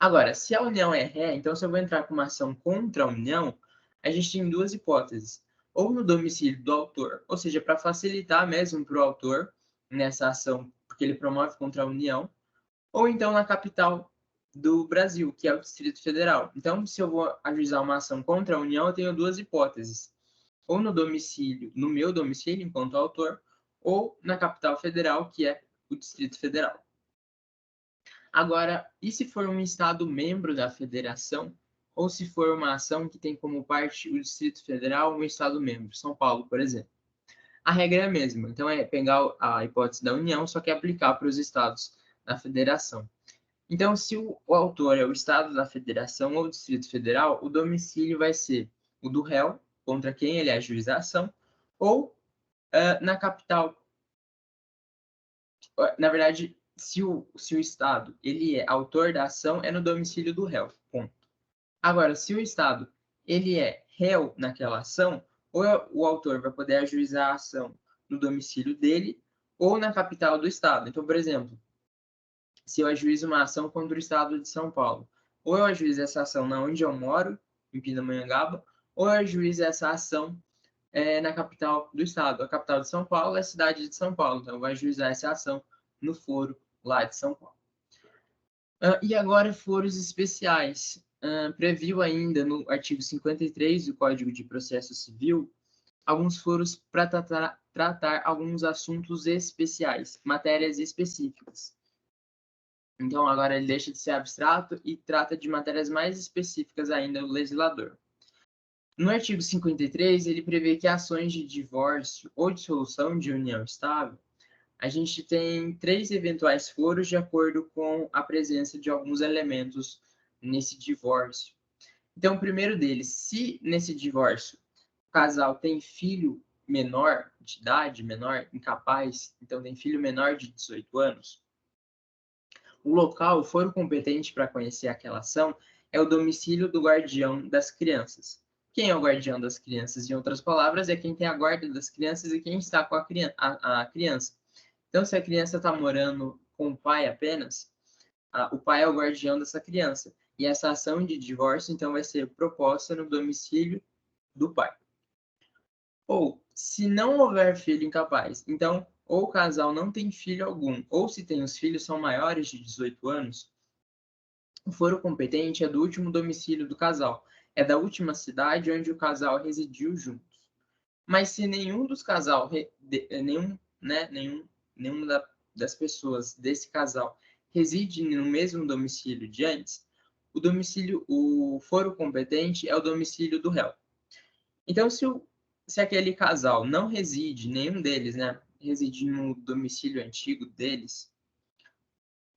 Agora, se a união é ré, então se eu vou entrar com uma ação contra a união, a gente tem duas hipóteses. Ou no domicílio do autor, ou seja, para facilitar mesmo para o autor nessa ação, porque ele promove contra a união, ou então na capital do Brasil, que é o Distrito Federal. Então, se eu vou ajuizar uma ação contra a união, eu tenho duas hipóteses. Ou no domicílio, no meu domicílio, enquanto autor, ou na capital federal, que é o Distrito Federal. Agora, e se for um estado membro da federação, ou se for uma ação que tem como parte o Distrito Federal, um estado membro, São Paulo, por exemplo? A regra é a mesma, então é pegar a hipótese da União, só que aplicar para os estados da federação. Então, se o autor é o estado da federação ou o Distrito Federal, o domicílio vai ser o do réu, contra quem ele ajuiza a ação, ou na capital. Na verdade, se o Estado ele é autor da ação, é no domicílio do réu. Ponto. Agora, se o Estado ele é réu naquela ação, ou o autor vai poder ajuizar a ação no domicílio dele ou na capital do Estado. Então, por exemplo, se eu ajuizo uma ação contra o Estado de São Paulo, ou eu ajuizo essa ação na onde eu moro, em Pindamonhangaba, ou eu ajuizo essa ação na capital do Estado. A capital de São Paulo é a cidade de São Paulo, então eu vou ajuizar essa ação no foro lá de São Paulo. E agora, foros especiais. Previu ainda no artigo 53 do Código de Processo Civil alguns foros para tratar alguns assuntos especiais, matérias específicas. Então, agora ele deixa de ser abstrato e trata de matérias mais específicas ainda do legislador. No artigo 53, ele prevê que ações de divórcio ou dissolução de união estável, a gente tem 3 eventuais foros de acordo com a presença de alguns elementos nesse divórcio. Então, o primeiro deles, se nesse divórcio o casal tem filho menor de idade, menor, incapaz, então tem filho menor de 18 anos, o local, o foro competente para conhecer aquela ação é o domicílio do guardião das crianças. Quem é o guardião das crianças, em outras palavras, é quem tem a guarda das crianças e quem está com a criança. Então, se a criança está morando com o pai apenas, o pai é o guardião dessa criança. E essa ação de divórcio, então, vai ser proposta no domicílio do pai. Ou, se não houver filho incapaz, então, ou o casal não tem filho algum, ou se tem os filhos são maiores de 18 anos, o foro competente é do último domicílio do casal, é da última cidade onde o casal residiu juntos. Mas se nenhum dos casal, nenhuma das pessoas desse casal reside no mesmo domicílio de antes, o foro competente é o domicílio do réu. Então, se aquele casal não reside, nenhum deles, né, reside no domicílio antigo deles,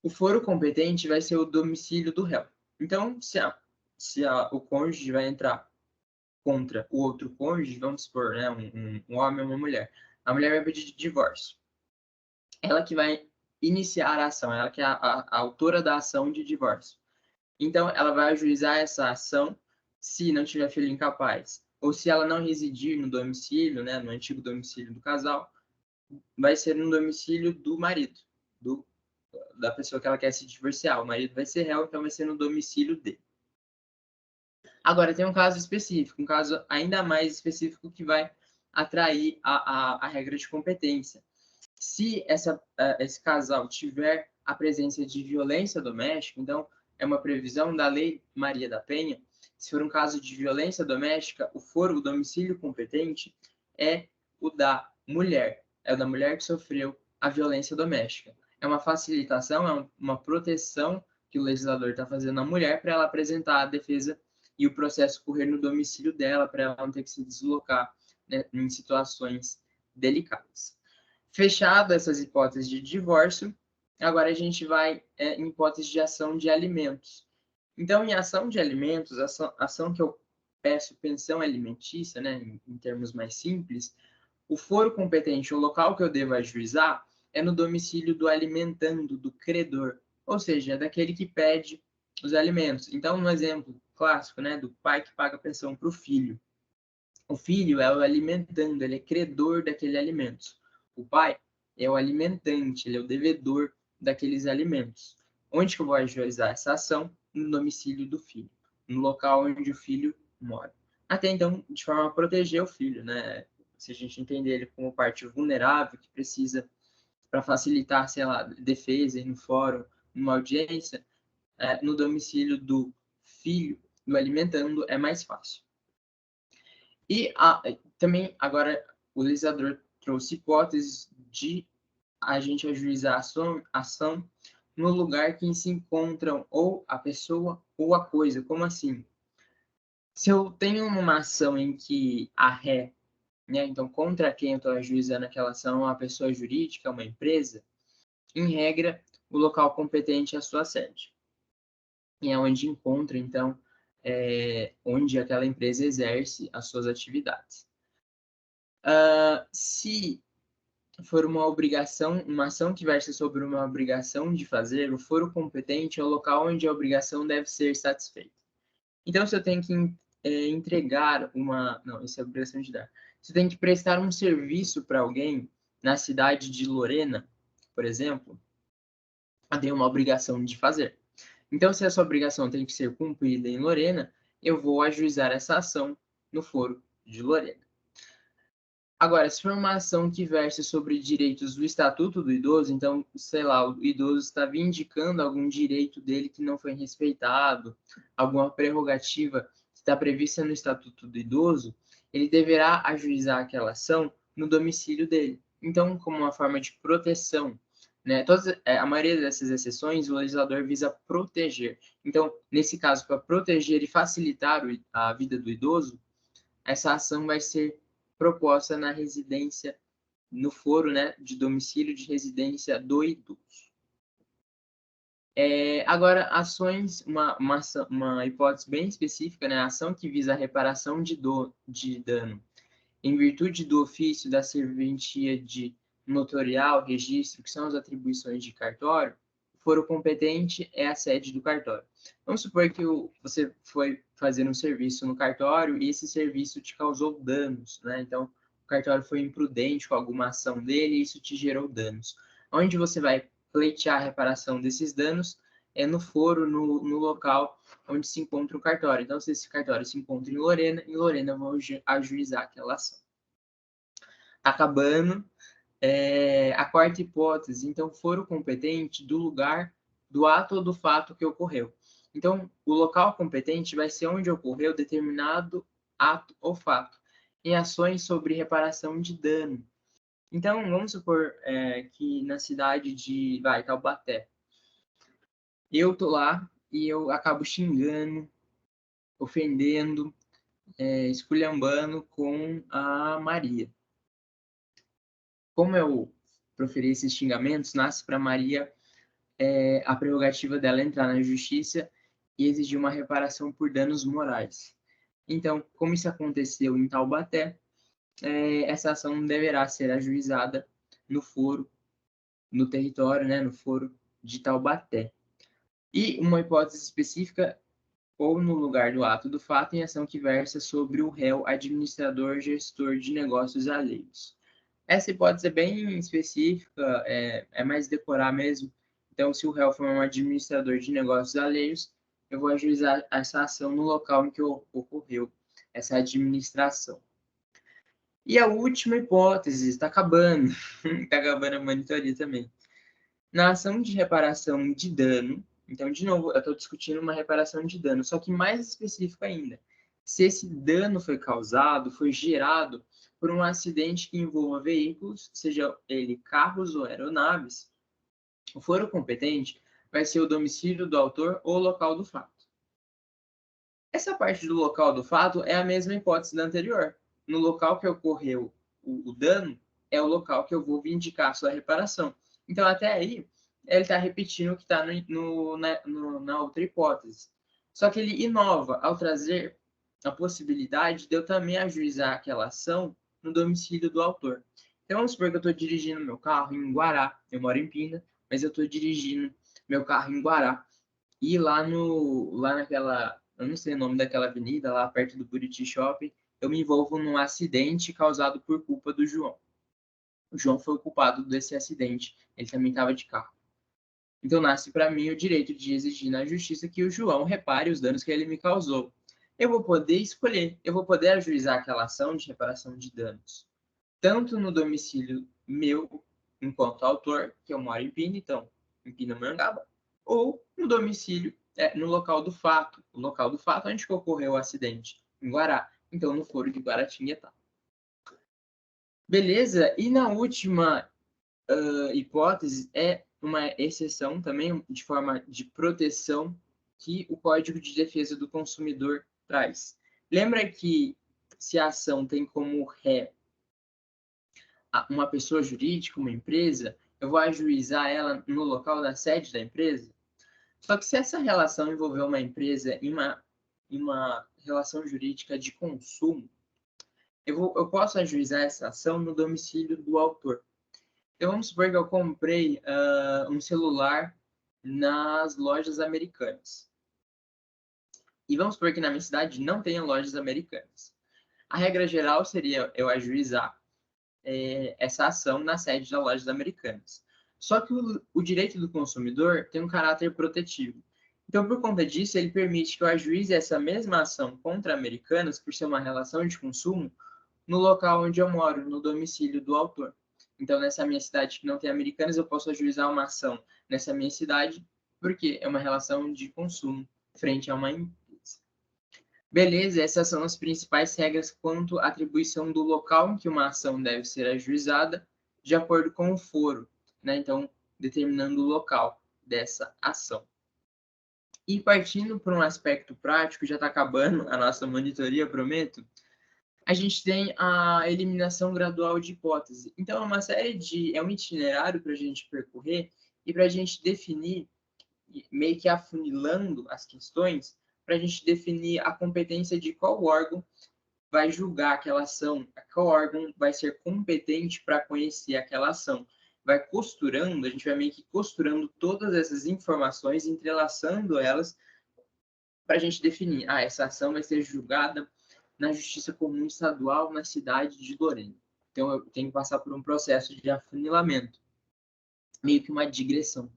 o foro competente vai ser o domicílio do réu. Então, se o cônjuge vai entrar contra o outro cônjuge, vamos supor, né, um homem ou uma mulher, a mulher vai pedir divórcio. Ela que vai iniciar a ação, ela que é a autora da ação de divórcio. Então, ela vai ajuizar essa ação se não tiver filho incapaz, ou se ela não residir no domicílio, né, no antigo domicílio do casal, vai ser no domicílio do marido, da pessoa que ela quer se divorciar. O marido vai ser réu, então vai ser no domicílio dele. Agora, tem um caso específico, um caso ainda mais específico que vai atrair a regra de competência. Se esse casal tiver a presença de violência doméstica, então é uma previsão da Lei Maria da Penha, se for um caso de violência doméstica, o domicílio competente é o da mulher, é o da mulher que sofreu a violência doméstica. É uma facilitação, é uma proteção que o legislador está fazendo à mulher para ela apresentar a defesa e o processo correr no domicílio dela, para ela não ter que se deslocar, né, em situações delicadas. Fechado essas hipóteses de divórcio, agora a gente vai em hipótese de ação de alimentos. Então, em ação de alimentos, ação que eu peço pensão alimentícia, né, em termos mais simples, o foro competente, o local que eu devo ajuizar, é no domicílio do alimentando, do credor, ou seja, é daquele que pede os alimentos. Então, no exemplo clássico, né, do pai que paga pensão para o filho. O filho é o alimentando, ele é credor daquele alimento. O pai é o alimentante, ele é o devedor daqueles alimentos. Onde que eu vou ajuizar essa ação? no domicílio do filho, no local onde o filho mora. Até então, de forma a proteger o filho, né? Se a gente entender ele como parte vulnerável, que precisa, para facilitar, sei lá, defesa no fórum, numa audiência, no domicílio do filho, do alimentando, é mais fácil. E também, agora, o legislador trouxe hipóteses de a gente ajuizar a ação no lugar que se encontram ou a pessoa ou a coisa. Como assim? Se eu tenho uma ação em que a ré, né, então contra quem eu estou ajuizando aquela ação, uma pessoa jurídica, uma empresa, em regra, o local competente é a sua sede. E é onde encontra, então, onde aquela empresa exerce as suas atividades. Se for uma obrigação, uma ação que versa sobre uma obrigação de fazer, o foro competente é o local onde a obrigação deve ser satisfeita. Então, se eu tenho que entregar uma... Não, isso é obrigação de dar. Se eu tenho que prestar um serviço para alguém na cidade de Lorena, por exemplo, eu tenho uma obrigação de fazer. Então, se essa obrigação tem que ser cumprida em Lorena, eu vou ajuizar essa ação no foro de Lorena. Agora, se for uma ação que verse sobre direitos do Estatuto do Idoso, então, sei lá, o idoso está vindicando algum direito dele que não foi respeitado, alguma prerrogativa que está prevista no Estatuto do Idoso, ele deverá ajuizar aquela ação no domicílio dele. Então, como uma forma de proteção, né? A maioria dessas exceções, o legislador visa proteger. Então, nesse caso, para proteger e facilitar a vida do idoso, essa ação vai ser proposta na residência, no foro, né, de domicílio de residência do idoso. Agora, ações, uma hipótese bem específica, né, ação que visa a reparação de dano em virtude do ofício da serventia de notorial, registro, que são as atribuições de cartório, o foro competente é a sede do cartório. Vamos supor que você foi fazer um serviço no cartório e esse serviço te causou danos, né? Então, o cartório foi imprudente com alguma ação dele e isso te gerou danos. Onde você vai pleitear a reparação desses danos é no foro, no local onde se encontra o cartório. Então, se esse cartório se encontra em Lorena eu vou ajuizar aquela ação. Acabando, a quarta hipótese, então, foro competente do lugar, do ato ou do fato que ocorreu. Então, o local competente vai ser onde ocorreu determinado ato ou fato, em ações sobre reparação de dano. Então, vamos supor que na cidade de Taubaté, eu tô lá e eu acabo xingando, ofendendo, esculhambando com a Maria. Como eu proferi esses xingamentos, nasce para Maria a prerrogativa dela entrar na justiça e exigir uma reparação por danos morais. Então, como isso aconteceu em Taubaté, essa ação deverá ser ajuizada no foro, no território, né, no foro de Taubaté. E uma hipótese específica, ou no lugar do ato do fato, em ação que versa sobre o réu administrador gestor de negócios alheios. Essa hipótese é bem específica, é mais decorar mesmo. Então, se o réu for um administrador de negócios alheios, eu vou ajuizar essa ação no local em que ocorreu essa administração. E a última hipótese, está acabando, está acabando a monitoria também. Na ação de reparação de dano, então, de novo, eu estou discutindo uma reparação de dano, só que mais específico ainda. Se esse dano foi causado, foi gerado por um acidente que envolva veículos, seja ele carros ou aeronaves, o foro competente vai ser o domicílio do autor ou o local do fato. Essa parte do local do fato é a mesma hipótese da anterior. No local que ocorreu o dano, é o local que eu vou vindicar a sua reparação. Então, até aí, ele está repetindo o que está na outra hipótese. Só que ele inova ao trazer a possibilidade de eu também ajuizar aquela ação no domicílio do autor. Então, vamos supor que eu estou dirigindo meu carro em Guará, eu moro em Pina, mas eu estou dirigindo meu carro em Guará, e lá naquela, eu não sei o nome daquela avenida, lá perto do Buriti Shopping, eu me envolvo num acidente causado por culpa do João. O João foi o culpado desse acidente, ele também estava de carro. Então, nasce para mim o direito de exigir na justiça que o João repare os danos que ele me causou. Eu vou poder escolher, eu vou poder ajuizar aquela ação de reparação de danos, tanto no domicílio meu, enquanto autor, que eu moro em Pina, então, em Pindamonhangaba, ou no domicílio, no local do fato, o local do fato onde ocorreu o acidente, em Guará, então no foro de Guaratinguetá. Beleza? E na última hipótese é uma exceção também de forma de proteção que o Código de Defesa do Consumidor traz. Lembra que se a ação tem como ré uma pessoa jurídica, uma empresa, eu vou ajuizar ela no local da sede da empresa? Só que se essa relação envolver uma empresa em uma relação jurídica de consumo, eu posso ajuizar essa ação no domicílio do autor. Então, vamos supor que eu comprei um celular nas lojas americanas. E vamos supor que na minha cidade não tenha lojas americanas. A regra geral seria eu ajuizar essa ação na sede das lojas americanas. Só que o direito do consumidor tem um caráter protetivo. Então, por conta disso, ele permite que eu ajuize essa mesma ação contra americanas, por ser uma relação de consumo, no local onde eu moro, no domicílio do autor. Então, nessa minha cidade que não tem americanas, eu posso ajuizar uma ação nessa minha cidade, porque é uma relação de consumo frente a uma empresa. Beleza, essas são as principais regras quanto à atribuição do local em que uma ação deve ser ajuizada, de acordo com o foro, né? Então, determinando o local dessa ação. E partindo para um aspecto prático, já está acabando a nossa monitoria, prometo, a gente tem a eliminação gradual de hipótese. Então, é um itinerário para a gente percorrer e para a gente definir, meio que afunilando as questões, para a gente definir a competência de qual órgão vai julgar aquela ação, qual órgão vai ser competente para conhecer aquela ação. Vai costurando, a gente vai meio que costurando todas essas informações, entrelaçando elas, para a gente definir, essa ação vai ser julgada na Justiça Comum Estadual na cidade de Lorena. Então, eu tenho que passar por um processo de afunilamento, meio que uma digressão.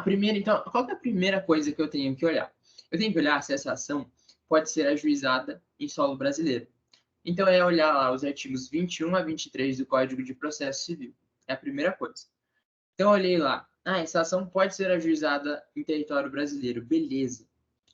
Então, qual é a primeira coisa que eu tenho que olhar? Eu tenho que olhar se essa ação pode ser ajuizada em solo brasileiro. Então, é olhar lá os artigos 21 a 23 do Código de Processo Civil. É a primeira coisa. Então, eu olhei lá. Essa ação pode ser ajuizada em território brasileiro. Beleza.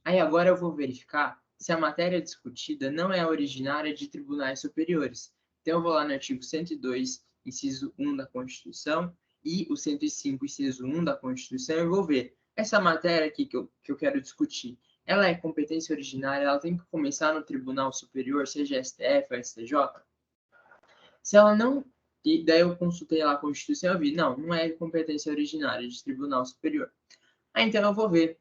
Aí agora eu vou verificar se a matéria discutida não é originária de tribunais superiores. Então eu vou lá no artigo 102, inciso 1 da Constituição e o 105, inciso 1 da Constituição, eu vou ver essa matéria aqui que eu quero discutir. Ela é competência originária, ela tem que começar no Tribunal Superior, seja STF ou STJ? Se ela não... E daí eu consultei lá a Constituição e eu vi, não é competência originária de Tribunal Superior. Então eu vou ver.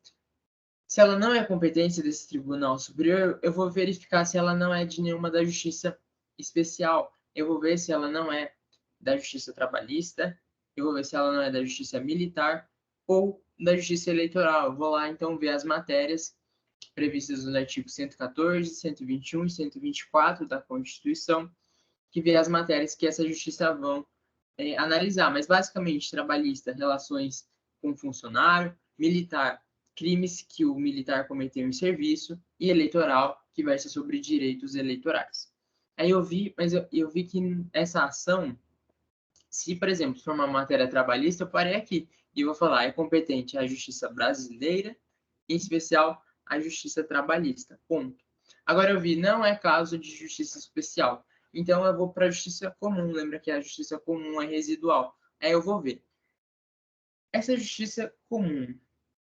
Se ela não é competência desse Tribunal Superior, eu vou verificar se ela não é de nenhuma da Justiça Especial. Eu vou ver se ela não é da Justiça Trabalhista, eu vou ver se ela não é da Justiça Militar ou da Justiça Eleitoral. Eu vou lá, então, ver as matérias previstas nos artigos 114, 121 e 124 da Constituição, que vê as matérias que essa justiça vão analisar. Mas, basicamente, trabalhista, relações com funcionário, militar, crimes que o militar cometeu em serviço, e eleitoral, que vai ser sobre direitos eleitorais. Aí eu vi, mas eu vi que essa ação, se, por exemplo, for uma matéria trabalhista, eu parei aqui e vou falar, é competente a justiça brasileira, em especial a justiça trabalhista, ponto. Agora eu vi, não é caso de justiça especial, então eu vou para a justiça comum, lembra que a justiça comum é residual. Aí eu vou ver. Essa justiça comum,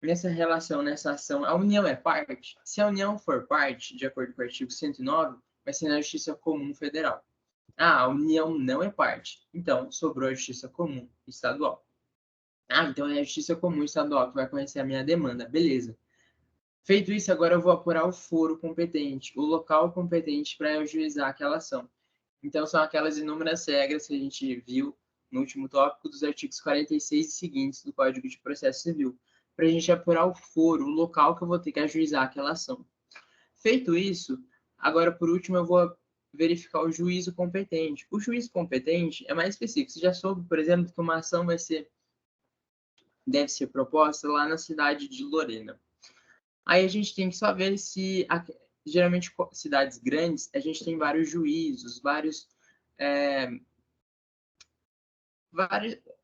nessa relação, nessa ação, a União é parte? Se a União for parte, de acordo com o artigo 109, vai ser na Justiça Comum Federal. A União não é parte. Então, sobrou a Justiça Comum Estadual. Então é a Justiça Comum Estadual que vai conhecer a minha demanda. Beleza. Feito isso, agora eu vou apurar o foro competente, o local competente para ajuizar aquela ação. Então, são aquelas inúmeras regras que a gente viu no último tópico dos artigos 46 e seguintes do Código de Processo Civil, para a gente apurar o foro, o local que eu vou ter que ajuizar aquela ação. Feito isso, agora, por último, eu vou verificar o juízo competente. O juízo competente é mais específico. Você já soube, por exemplo, que uma ação vai ser deve ser proposta lá na cidade de Lorena. Aí a gente tem que só ver se, geralmente, cidades grandes, a gente tem vários juízos,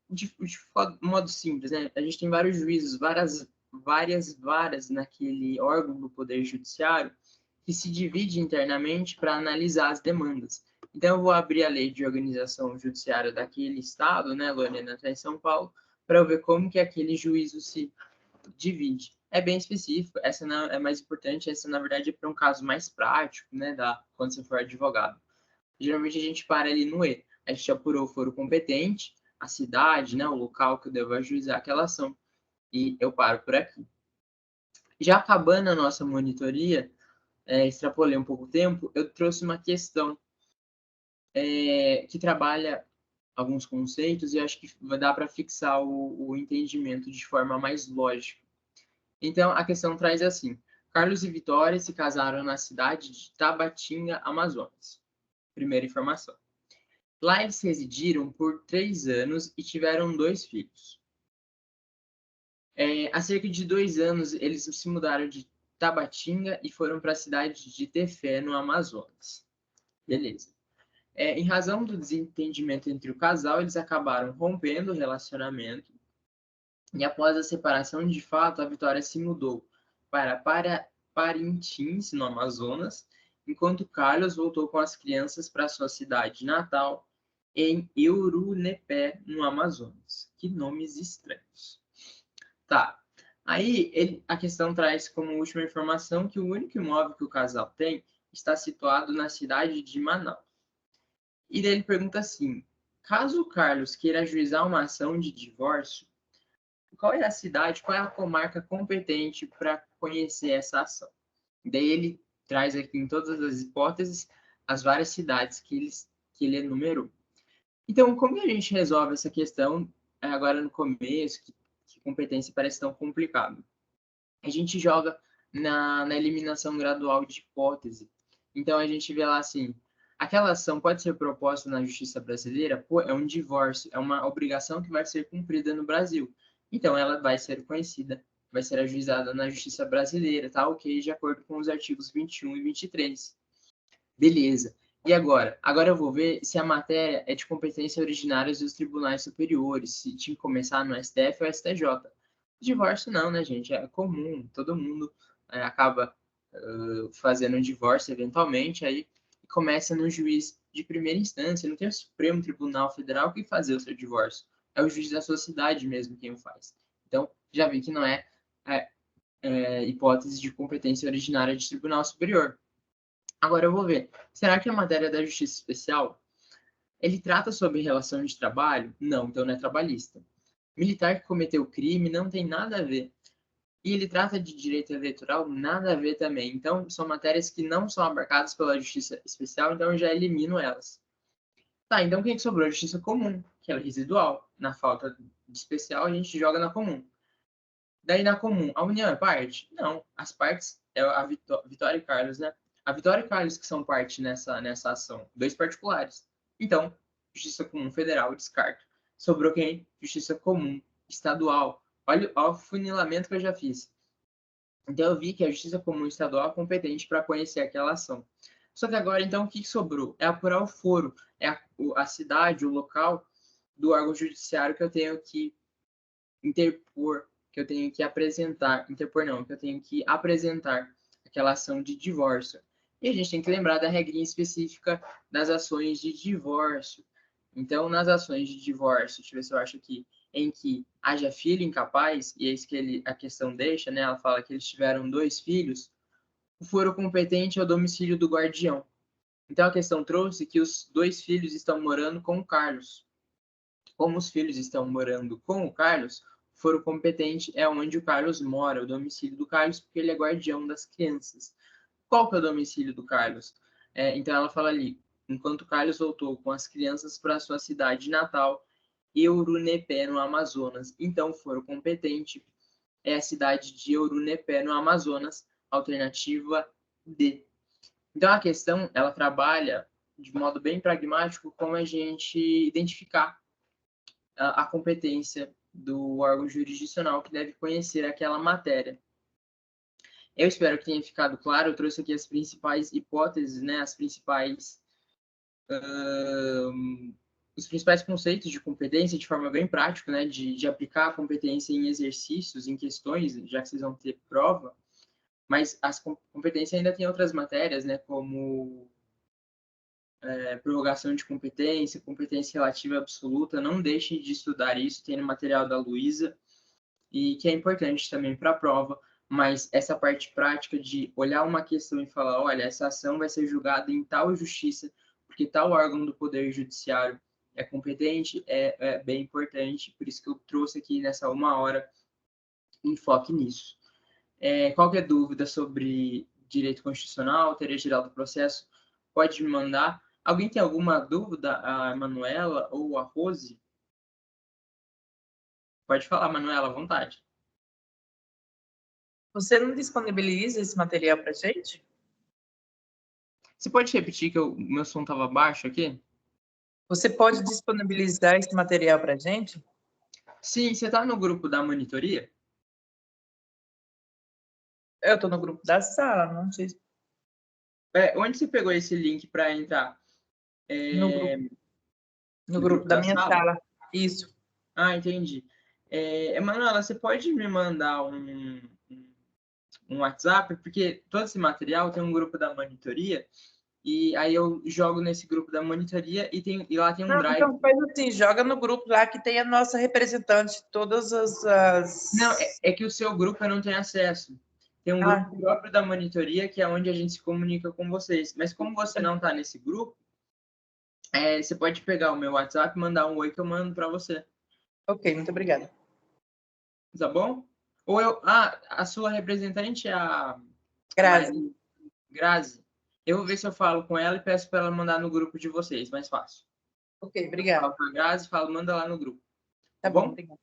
de modo simples, né? A gente tem vários juízos, várias varas naquele órgão do Poder Judiciário que se divide internamente para analisar as demandas. Então, eu vou abrir a lei de organização judiciária daquele estado, né, Lorena, até em São Paulo, para eu ver como que aquele juízo se divide. É bem específico, essa não é mais importante, essa na verdade é para um caso mais prático, né, quando você for advogado. Geralmente a gente para ali no E. A gente apurou o foro competente, a cidade, né, o local que eu devo ajuizar aquela ação, e eu paro por aqui. Já acabando a nossa monitoria, extrapolei um pouco o tempo, eu trouxe uma questão que trabalha alguns conceitos e acho que vai dar para fixar o entendimento de forma mais lógica. Então, a questão traz assim: Carlos e Vitória se casaram na cidade de Tabatinga, Amazonas. Primeira informação. Lá eles residiram por 3 anos e tiveram 2 filhos. Há cerca de 2 anos, eles se mudaram de Tabatinga e foram para a cidade de Tefé, no Amazonas. Beleza. Em razão do desentendimento entre o casal, eles acabaram rompendo o relacionamento. E após a separação, de fato, a Vitória se mudou para Parintins, no Amazonas, enquanto Carlos voltou com as crianças para sua cidade natal, em Eurunepé, no Amazonas. Que nomes estranhos. Tá. Aí a questão traz como última informação que o único imóvel que o casal tem está situado na cidade de Manaus. E daí ele pergunta assim: caso o Carlos queira ajuizar uma ação de divórcio, qual é a cidade, qual é a comarca competente para conhecer essa ação? Daí ele traz aqui em todas as hipóteses as várias cidades que ele enumerou. Então, como a gente resolve essa questão agora no começo, que competência parece tão complicado? A gente joga na eliminação gradual de hipótese. Então, a gente vê lá assim, aquela ação pode ser proposta na justiça brasileira? Pô, é um divórcio, é uma obrigação que vai ser cumprida no Brasil. Então, ela vai ser conhecida, vai ser ajuizada na justiça brasileira, tá? Ok, de acordo com os artigos 21 e 23. Beleza. E agora? Agora eu vou ver se a matéria é de competência originária dos tribunais superiores, se tinha que começar no STF ou STJ. Divórcio não, né, gente? É comum, todo mundo acaba fazendo um divórcio eventualmente, aí começa no juiz de primeira instância, não tem o Supremo Tribunal Federal que fazer o seu divórcio, é o juiz da sua cidade mesmo quem o faz. Então, já vi que não hipótese de competência originária de tribunal superior. Agora eu vou ver, será que a matéria da justiça especial, ele trata sobre relação de trabalho? Não, então não é trabalhista. Militar que cometeu crime não tem nada a ver. E ele trata de direito eleitoral, nada a ver também. Então, são matérias que não são abarcadas pela justiça especial, então eu já elimino elas. Tá, então quem que sobrou? A justiça comum, que é residual. Na falta de especial, a gente joga na comum. Daí na comum, a União é parte? Não, as partes é a Vitória e Carlos, né? A Vitória e Carlos que são parte nessa ação, 2 particulares. Então, Justiça Comum Federal, descarto. Sobrou quem? Justiça Comum Estadual. Olha o funilamento que eu já fiz. Então, eu vi que a Justiça Comum Estadual é competente para conhecer aquela ação. Só que agora, então, o que sobrou? É apurar o foro, é a cidade, o local do órgão judiciário que eu tenho que interpor, que eu tenho que apresentar, interpor não, que eu tenho que apresentar aquela ação de divórcio. E a gente tem que lembrar da regrinha específica das ações de divórcio. Então, nas ações de divórcio, deixa eu ver se eu acho aqui, em que haja filho incapaz, e é isso que a questão deixa, né? Ela fala que eles tiveram 2 filhos, o foro competente é o domicílio do guardião. Então, a questão trouxe que os 2 filhos estão morando com o Carlos. Como os filhos estão morando com o Carlos, o foro competente é onde o Carlos mora, o domicílio do Carlos, porque ele é guardião das crianças. Qual que é o domicílio do Carlos? Então ela fala ali, enquanto o Carlos voltou com as crianças para sua cidade natal, Eurunepé, no Amazonas. Então o foro competente é a cidade de Eurunepé, no Amazonas, alternativa D. Então a questão, ela trabalha de modo bem pragmático como a gente identificar a competência do órgão jurisdicional que deve conhecer aquela matéria. Eu espero que tenha ficado claro. Eu trouxe aqui as principais hipóteses, né, os principais conceitos de competência de forma bem prática, né, de aplicar a competência em exercícios, em questões, já que vocês vão ter prova, mas as competências ainda tem outras matérias, né, como prorrogação de competência, competência relativa absoluta. Não deixem de estudar isso, tem no material da Luísa, e que é importante também para a prova, mas essa parte prática de olhar uma questão e falar, olha, essa ação vai ser julgada em tal justiça, porque tal órgão do Poder Judiciário é competente, é bem importante, por isso que eu trouxe aqui nessa 1 hora enfoque nisso. Qualquer dúvida sobre direito constitucional, teoria geral do processo, pode me mandar. Alguém tem alguma dúvida? A Manuela ou a Rose? Pode falar, Manuela, à vontade. Você não disponibiliza esse material para gente? Você pode repetir que o meu som estava baixo aqui? Você pode disponibilizar esse material para gente? Sim, você está no grupo da monitoria? Eu estou no grupo da sala, não sei. Onde você pegou esse link para entrar? No grupo da minha sala. Isso. Ah, entendi. Manuela, você pode me mandar um WhatsApp? Porque todo esse material tem um grupo da monitoria, e aí eu jogo nesse grupo da monitoria e lá tem um Não, drive. então faz assim, joga no grupo lá que tem a nossa representante, todas as... Não, é que o seu grupo eu não tenho acesso. Tem um grupo próprio da monitoria, que é onde a gente se comunica com vocês. Mas como você não está nesse grupo, você pode pegar o meu WhatsApp e mandar um oi que eu mando para você. Ok, muito obrigada. Tá bom? A sua representante é a Grazi. Grazi. Eu vou ver se eu falo com ela e peço para ela mandar no grupo de vocês, mais fácil. Ok, obrigada. Falo com a Grazi, manda lá no grupo. Tá bom, obrigada.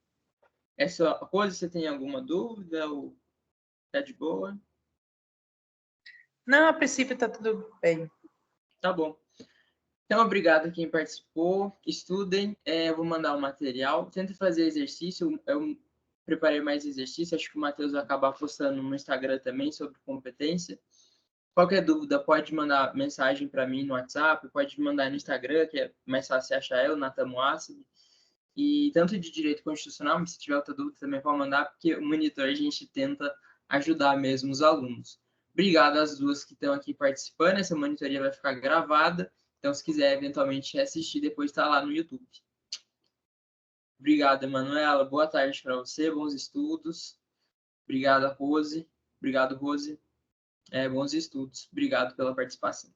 Essa coisa, você tem alguma dúvida ou tá de boa? Não, a princípio tá tudo bem. Tá bom. Então, obrigado a quem participou. Estudem. Eu vou mandar o material. Tenta fazer exercício. Eu preparei mais exercício. Acho que o Matheus vai acabar postando no Instagram também sobre competência. Qualquer dúvida, pode mandar mensagem para mim no WhatsApp, pode mandar no Instagram, que é mais fácil achar eu, Natan Moassab. E tanto de direito constitucional, mas se tiver outra dúvida também pode mandar, porque o monitor a gente tenta ajudar mesmo os alunos. Obrigado às duas que estão aqui participando. Essa monitoria vai ficar gravada. Então, se quiser eventualmente assistir, depois está lá no YouTube. Obrigado, Emanuela. Boa tarde para você. Bons estudos. Obrigado, Rose. Obrigado, Rose. Bons estudos. Obrigado pela participação.